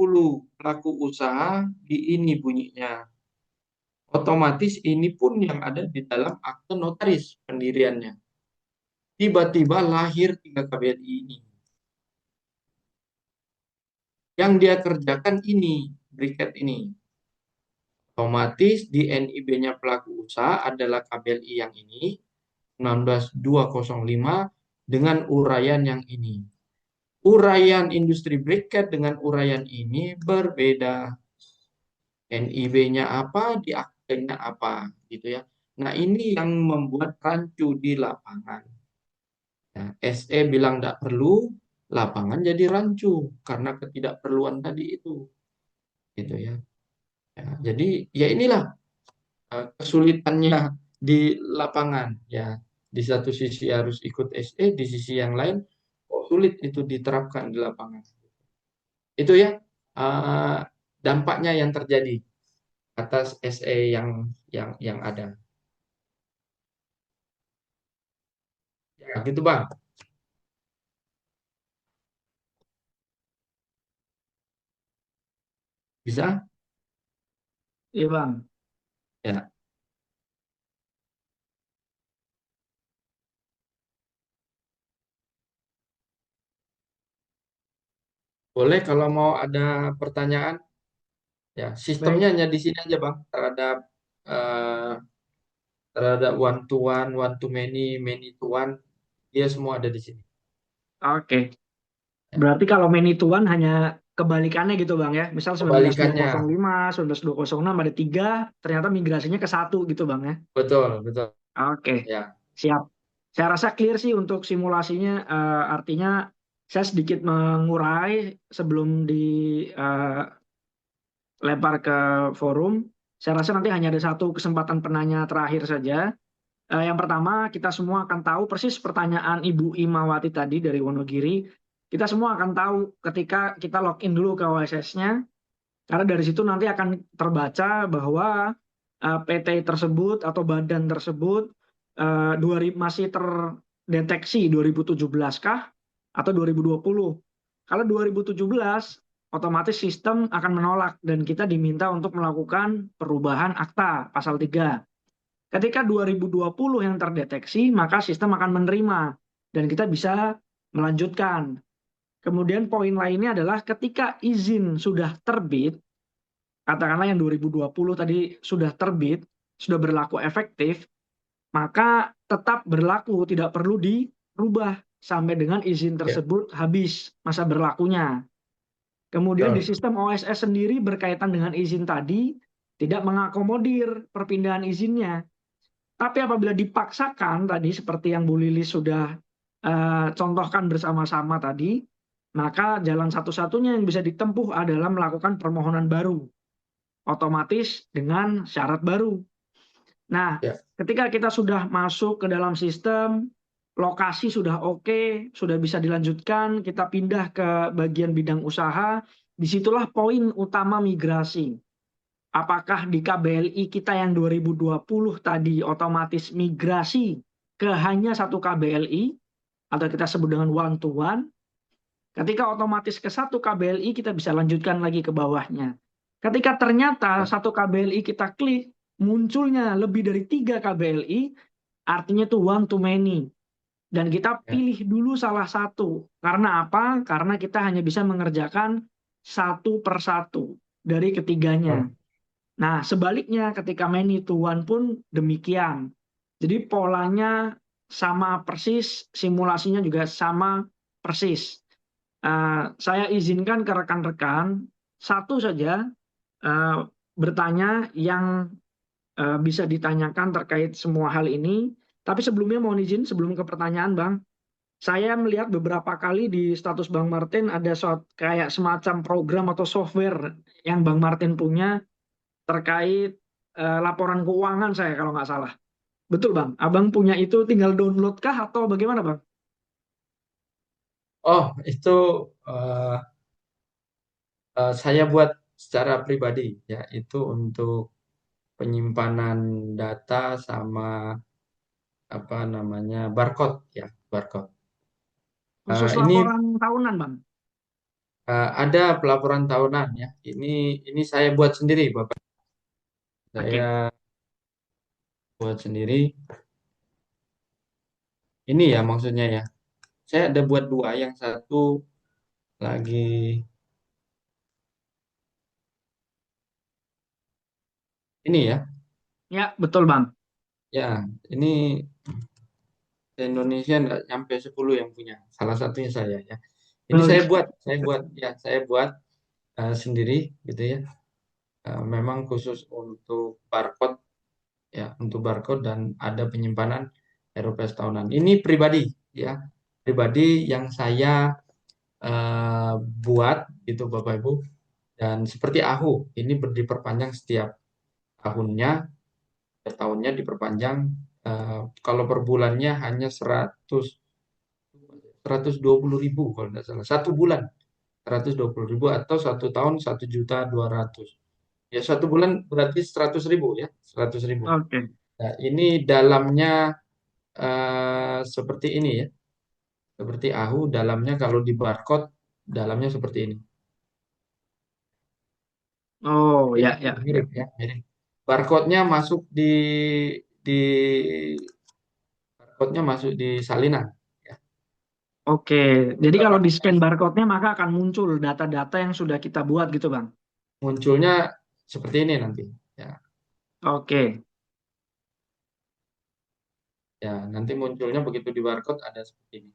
pelaku usaha di ini bunyinya. Otomatis ini pun yang ada di dalam akte notaris pendiriannya. Tiba-tiba lahir 3 KBLI ini. Yang dia kerjakan ini, briket ini. Otomatis di NIB-nya pelaku usaha adalah KBLI yang ini, 19205 dengan uraian yang ini. Uraian industri briket dengan uraian ini berbeda. NIB-nya apa, di aktenya apa, gitu ya. Nah, ini yang membuat rancu di lapangan. Ya, SE bilang tidak perlu, lapangan jadi rancu karena ketidakperluan tadi itu, gitu ya. Ya, jadi ya inilah kesulitannya di lapangan ya. Di satu sisi harus ikut SE, di sisi yang lain sulit itu diterapkan di lapangan. Itu ya dampaknya yang terjadi atas SE yang ada. Ya, gitu Bang. Bisa? Iya Bang. Ya. Boleh kalau mau ada pertanyaan. Ya, sistemnya Baik. hanya di sini aja Bang, terhadap one to many, many to one, dia semua ada di sini. Oke. Ya. Berarti kalau many to one hanya kebalikannya gitu Bang ya. Misal Kebalikannya. 19205, 19206 ada 3, ternyata migrasinya ke 1 gitu Bang ya. Betul, betul. Oke. Ya. Siap. Saya rasa clear sih untuk simulasinya. Artinya saya sedikit mengurai sebelum dilempar ke forum. Saya rasa nanti hanya ada satu kesempatan penanya terakhir saja. Yang pertama, kita semua akan tahu persis pertanyaan Ibu Imawati tadi dari Wonogiri. Kita semua akan tahu ketika kita login dulu ke OSS-nya, karena dari situ nanti akan terbaca bahwa PT tersebut atau badan tersebut masih terdeteksi 2017 kah atau 2020. Kalau 2017, otomatis sistem akan menolak dan kita diminta untuk melakukan perubahan akta pasal 3. Ketika 2020 yang terdeteksi, maka sistem akan menerima dan kita bisa melanjutkan. Kemudian poin lainnya adalah ketika izin sudah terbit, katakanlah yang 2020 tadi sudah terbit, sudah berlaku efektif, maka tetap berlaku, tidak perlu dirubah sampai dengan izin tersebut habis masa berlakunya. Kemudian di sistem OSS sendiri berkaitan dengan izin tadi, tidak mengakomodir perpindahan izinnya. Tapi apabila dipaksakan tadi seperti yang Bu Lilis sudah contohkan bersama-sama tadi, maka jalan satu-satunya yang bisa ditempuh adalah melakukan permohonan baru, otomatis dengan syarat baru. Nah, ketika kita sudah masuk ke dalam sistem, lokasi sudah oke, sudah bisa dilanjutkan, kita pindah ke bagian bidang usaha, disitulah poin utama migrasi. Apakah di KBLI kita yang 2020 tadi otomatis migrasi ke hanya satu KBLI, atau kita sebut dengan one to one. Ketika otomatis ke satu KBLI, kita bisa lanjutkan lagi ke bawahnya. Ketika ternyata satu KBLI kita klik, munculnya lebih dari 3 KBLI, artinya itu one to many. Dan kita pilih dulu salah satu. Karena apa? Karena kita hanya bisa mengerjakan satu per satu dari ketiganya. Nah, sebaliknya ketika many to one pun demikian. Jadi polanya sama persis, simulasinya juga sama persis. Saya izinkan ke rekan-rekan satu saja bertanya yang bisa ditanyakan terkait semua hal ini. Tapi sebelumnya mohon izin, sebelum ke pertanyaan Bang, saya melihat beberapa kali di status Bang Martin ada kayak semacam program atau software yang Bang Martin punya terkait laporan keuangan saya kalau nggak salah. Betul Bang? Abang punya itu tinggal download kah atau bagaimana Bang? Oh, itu saya buat secara pribadi, ya itu untuk penyimpanan data sama apa namanya barcode, ya barcode. Khusus Ini laporan tahunan, Bang. ada pelaporan tahunan ya. Ini saya buat sendiri, Bapak. Oke. Saya buat sendiri. Ini ya maksudnya ya. Saya ada buat dua, yang satu lagi ini ya. Ya, betul, Bang. Ya, ini Indonesia nggak sampai 10 yang punya. Salah satunya saya ya. Ini Oh, saya buat sendiri gitu ya. Memang khusus untuk barcode ya, untuk barcode dan ada penyimpanan RUPS tahunan. Ini pribadi ya, pribadi yang saya buat itu Bapak Ibu, dan seperti AHU ini diperpanjang setiap tahunnya, per tahunnya diperpanjang. Kalau per bulannya hanya 120.000 kalau tidak salah, satu bulan 120.000, atau satu tahun 1.200.000. Ya, satu bulan berarti 100.000 ya, 100.000. oke. Nah, ini dalamnya seperti ini ya, seperti AHU dalamnya, kalau di barcode dalamnya seperti ini. Oh, Ya, ya, ya, ya. mirip ya, mirip. Barcode-nya masuk di barcode-nya masuk di salinan ya. Oke. Jadi kalau di scan barcode-nya maka akan muncul data-data yang sudah kita buat gitu, Bang. Munculnya seperti ini nanti ya. Oke. Ya, nanti munculnya begitu di barcode ada seperti ini.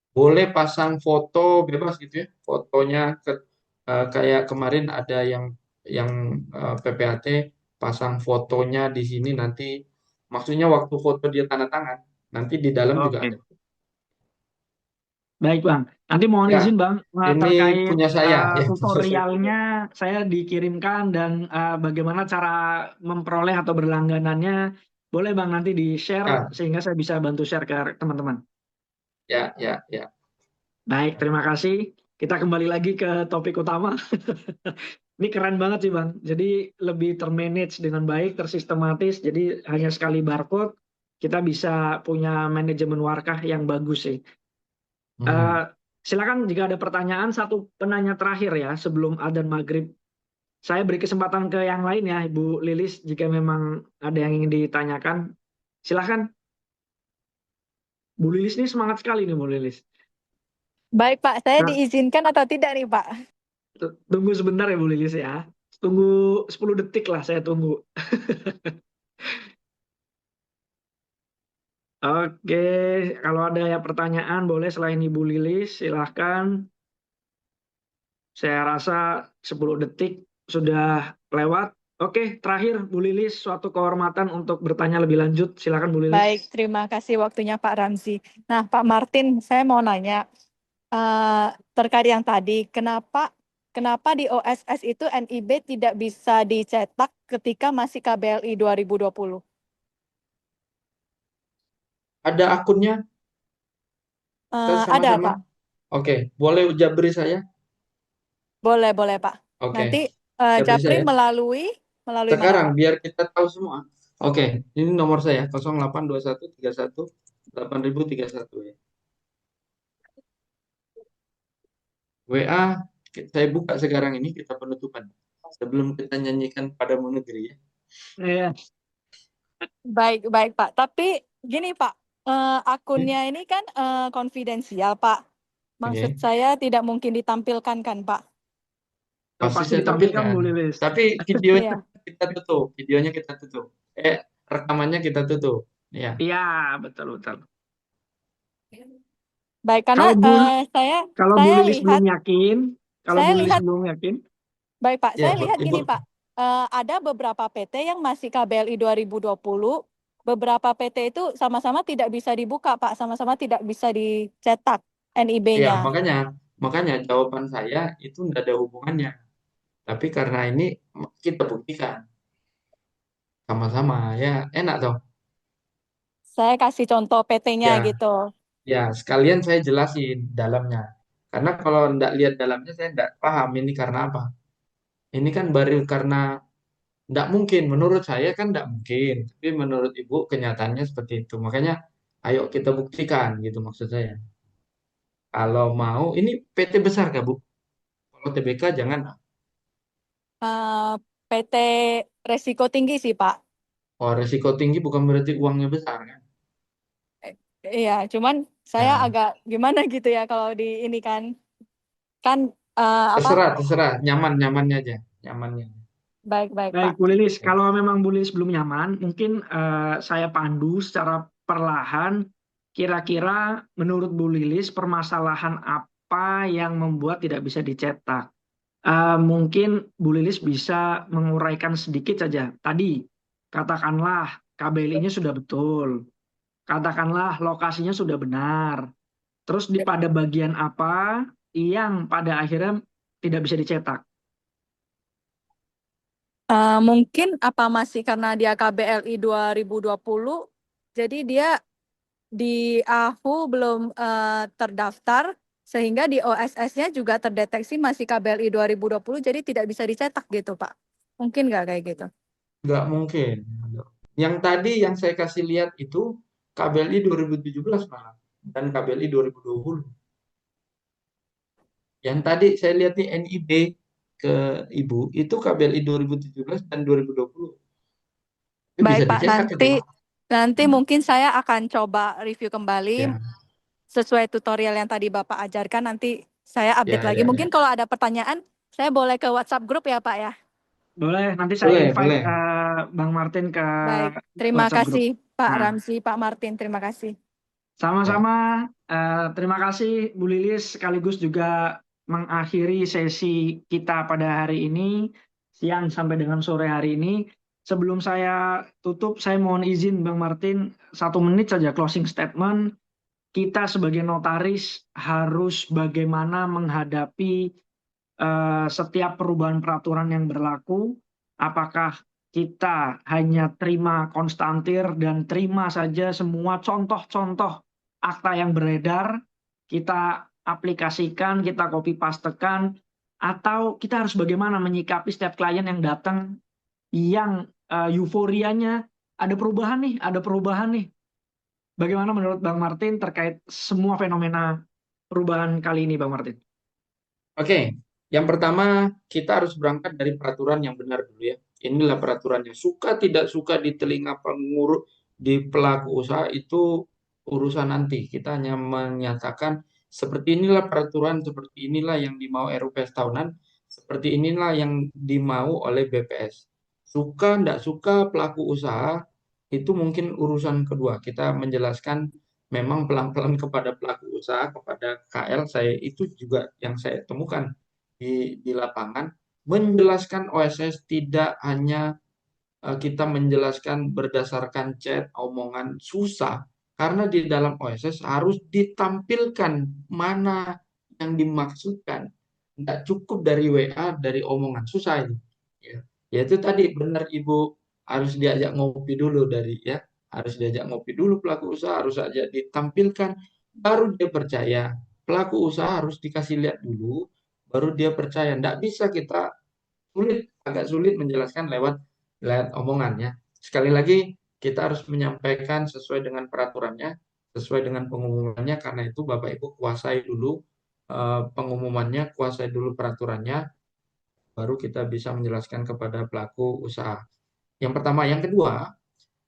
Boleh pasang foto bebas gitu ya. Fotonya kayak kemarin ada yang PPAT pasang fotonya di sini nanti, maksudnya waktu foto dia tanda tangan, nanti di dalam juga ada. Oke. Baik, Bang. Nanti mohon Ya, izin, Bang, ini terkait punya saya ya, punya saya. tutorialnya saya dikirimkan dan bagaimana cara memperoleh atau berlangganannya. Boleh, Bang, nanti di-share Ya, sehingga saya bisa bantu share ke teman-teman. ya, ya, ya. Baik, terima kasih. Kita kembali lagi ke topik utama. Ini keren banget sih, Bang. Jadi lebih termanage dengan baik, tersistematis. Jadi hanya sekali barcode, kita bisa punya manajemen warkah yang bagus sih. Hmm. Silakan jika ada pertanyaan, satu penanya terakhir ya sebelum adzan maghrib. Saya beri kesempatan ke yang lain ya, Ibu Lilis, jika memang ada yang ingin ditanyakan. Silakan. Bu Lilis ini semangat sekali nih, Bu Lilis. Baik Pak, saya Nah, diizinkan atau tidak nih Pak? tunggu sebentar ya Bu Lilis ya. Tunggu 10 detik lah saya tunggu. Oke, kalau ada ya pertanyaan boleh selain Ibu Lilis, silahkan. Saya rasa 10 detik sudah lewat. Oke, terakhir Bu Lilis, suatu kehormatan untuk bertanya lebih lanjut. Silakan Bu Lilis. Baik, terima kasih waktunya Pak Ramzi. Nah Pak Martin, saya mau nanya terkait yang tadi, kenapa di OSS itu NIB tidak bisa dicetak ketika masih KBLI 2020? Ada akunnya Ada sama-sama. Pak. Oke, boleh jabri saya? Boleh Pak. Oke, Nanti jabri Japri saya. melalui mana Sekarang Pak? biar kita tahu semua. Oke, ini nomor saya 0821318031 ya. WA saya buka sekarang ini, kita penutupan sebelum kita nyanyikan Padamu Negeri ya. Iya. Baik Pak. Tapi gini Pak, akunnya ini kan konfidensial Pak. Maksud Oke, saya tidak mungkin ditampilkan kan Pak? Oh, pasti pasti saya ditampilkan Bu tampilkan. Lilis. Tapi videonya Iya. kita tutup, rekamannya kita tutup. Ya. Iya, betul betul. Baik, karena Kalau Bu kalau Bu saya Lilis lihat belum yakin, kalau saya Bu Lilis lihat belum yakin, baik Pak, Ya, saya lihat Ibu. gini Pak, ada beberapa PT yang masih KBLI 2020, beberapa PT itu sama-sama tidak bisa dibuka Pak, sama-sama tidak bisa dicetak Ya, NIB-nya. makanya jawaban saya itu tidak ada hubungannya. Tapi karena ini kita buktikan sama-sama, ya enak dong. Saya kasih contoh PT-nya Ya, gitu. ya sekalian saya jelasin dalamnya. Karena kalau tidak lihat dalamnya saya tidak paham ini karena apa. Ini kan baru karena tidak mungkin, menurut saya kan tidak mungkin, tapi menurut Ibu kenyataannya seperti itu. Makanya ayo kita buktikan gitu maksud saya. Kalau mau, ini PT besar kah Bu? Kalau TBK jangan. Eh, PT resiko tinggi sih Pak. Oh, resiko tinggi bukan berarti uangnya besar kan? Eh, Iya, cuman saya Ya, agak gimana gitu ya kalau di ini kan apa? terserah, terserah. Nyaman-nyamannya aja. Nyamannya. Baik-baik Baik, Pak. Bu Lilis, kalau memang Bu Lilis belum nyaman, mungkin saya pandu secara perlahan. Kira-kira menurut Bu Lilis permasalahan apa yang membuat tidak bisa dicetak? Mungkin Bu Lilis bisa menguraikan sedikit saja. Tadi, katakanlah KBLI-nya sudah betul, katakanlah lokasinya sudah benar. Terus pada bagian apa yang pada akhirnya tidak bisa dicetak? Mungkin apa masih karena dia KBLI 2020, jadi dia di AHU belum terdaftar, sehingga di OSS-nya juga terdeteksi masih KBLI 2020, jadi tidak bisa dicetak gitu, Pak. Mungkin nggak kayak gitu? Nggak mungkin. Yang tadi yang saya kasih lihat itu KBLI 2017 malah. Dan KBLI 2020. Yang tadi saya lihat nih NIB ke Ibu, itu KBLI 2017 dan 2020. Itu Baik, bisa Pak. dicetak itu. Nanti mungkin saya akan coba review kembali Ya, sesuai tutorial yang tadi Bapak ajarkan. Nanti saya update ya, lagi. ya, ya. Mungkin kalau ada pertanyaan, saya boleh ke WhatsApp grup ya, Pak ya? Boleh, nanti saya Boleh, invite boleh. Bang Martin ke Baik, terima WhatsApp group. kasih Pak Nah, Ramzi, Pak Martin, terima kasih. sama-sama. Terima kasih Bu Lilis, sekaligus juga mengakhiri sesi kita pada hari ini, siang sampai dengan sore hari ini. Sebelum saya tutup, saya mohon izin Bang Martin, 1 menit saja closing statement. Kita sebagai notaris harus bagaimana menghadapi setiap perubahan peraturan yang berlaku. Apakah kita hanya terima konstantir dan terima saja semua contoh-contoh akta yang beredar, kita aplikasikan, kita copy pastekan, atau kita harus bagaimana menyikapi setiap klien yang datang yang euforianya ada perubahan nih, ada perubahan nih. Bagaimana menurut Bang Martin terkait semua fenomena perubahan kali ini, Bang Martin? Oke, yang pertama kita harus berangkat dari peraturan yang benar dulu ya. Inilah peraturannya. Suka tidak suka di telinga pengurus di pelaku usaha itu urusan nanti. Kita hanya menyatakan seperti inilah peraturan, seperti inilah yang dimau RUPS tahunan, seperti inilah yang dimau oleh BPS. Suka tidak suka pelaku usaha itu mungkin urusan kedua. Kita menjelaskan memang pelan-pelan kepada pelaku usaha, kepada KL, saya itu juga yang saya temukan di lapangan, menjelaskan OSS tidak hanya kita menjelaskan berdasarkan chat, omongan, susah, karena di dalam OSS harus ditampilkan mana yang dimaksudkan. Tidak cukup dari WA, dari omongan, susah ini. Ya, ya itu tadi benar Ibu harus diajak ngopi dulu dari ya, harus diajak ngopi dulu pelaku usaha, harus aja ditampilkan, baru dia percaya. Pelaku usaha harus dikasih lihat dulu, baru dia percaya. Tidak bisa kita agak sulit menjelaskan lewat omongannya. Sekali lagi, kita harus menyampaikan sesuai dengan peraturannya, sesuai dengan pengumumannya, karena itu Bapak Ibu kuasai dulu pengumumannya, kuasai dulu peraturannya, baru kita bisa menjelaskan kepada pelaku usaha. Yang pertama. Yang kedua,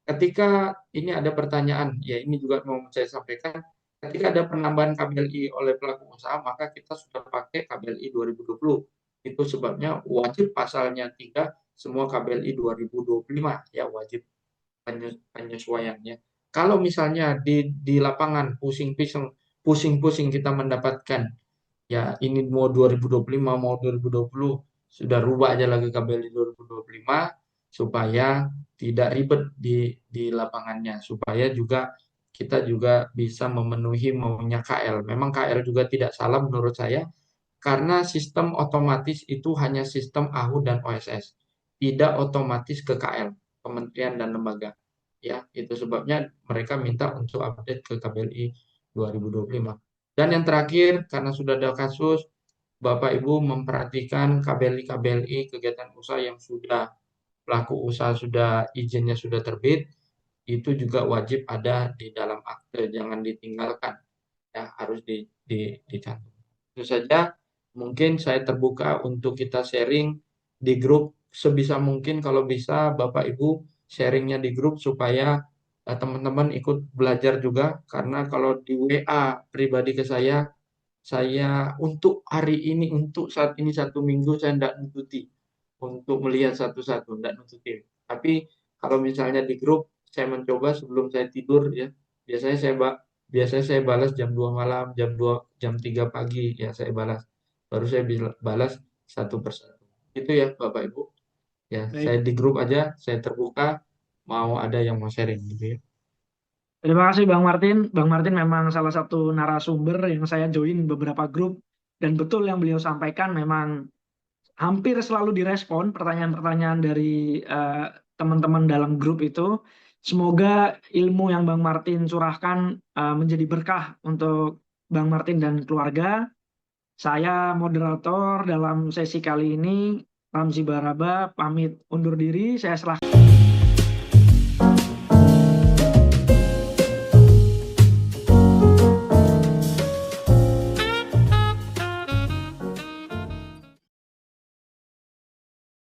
ketika ini ada pertanyaan, ya ini juga mau saya sampaikan, ketika ada penambahan KBLI oleh pelaku usaha, maka kita sudah pakai KBLI 2020. Itu sebabnya wajib pasalnya 3, semua KBLI 2025, ya wajib penyesuaiannya. Kalau misalnya di lapangan pusing-pusing kita mendapatkan, ya ini mau 2025, mau 2020, sudah rubah aja lagi KBLI 2025, supaya tidak ribet di lapangannya, supaya juga kita juga bisa memenuhi maunya KL. Memang KL juga tidak salah menurut saya, karena sistem otomatis itu hanya sistem AHU dan OSS, tidak otomatis ke KL, kementerian dan lembaga. Ya, itu sebabnya mereka minta untuk update ke KBLI 2025. Dan yang terakhir, karena sudah ada kasus, Bapak Ibu memperhatikan KBLI kegiatan usaha yang sudah pelaku usaha sudah izinnya sudah terbit, itu juga wajib ada di dalam akte, jangan ditinggalkan, ya harus dicantum. Itu saja, mungkin saya terbuka untuk kita sharing di grup sebisa mungkin. Kalau bisa Bapak Ibu sharingnya di grup supaya teman-teman ikut belajar juga, karena kalau di WA pribadi ke saya untuk hari ini, untuk saat ini 1 minggu saya tidak nututi untuk melihat satu-satu, tidak nututi. Tapi kalau misalnya di grup, saya mencoba sebelum saya tidur ya, biasanya saya balas jam 2 malam, jam 3 pagi ya saya balas. Baru saya balas satu persatu. Itu ya Bapak Ibu. Ya, saya Baik. di grup aja, saya terbuka, mau ada yang mau sharing gitu ya. Terima kasih Bang Martin. Bang Martin memang salah satu narasumber yang saya join beberapa grup, dan betul yang beliau sampaikan memang hampir selalu direspon pertanyaan-pertanyaan dari teman-teman dalam grup itu. Semoga ilmu yang Bang Martin curahkan menjadi berkah untuk Bang Martin dan keluarga. Saya moderator dalam sesi kali ini, Ramzi Baraba, pamit undur diri. Saya serahkan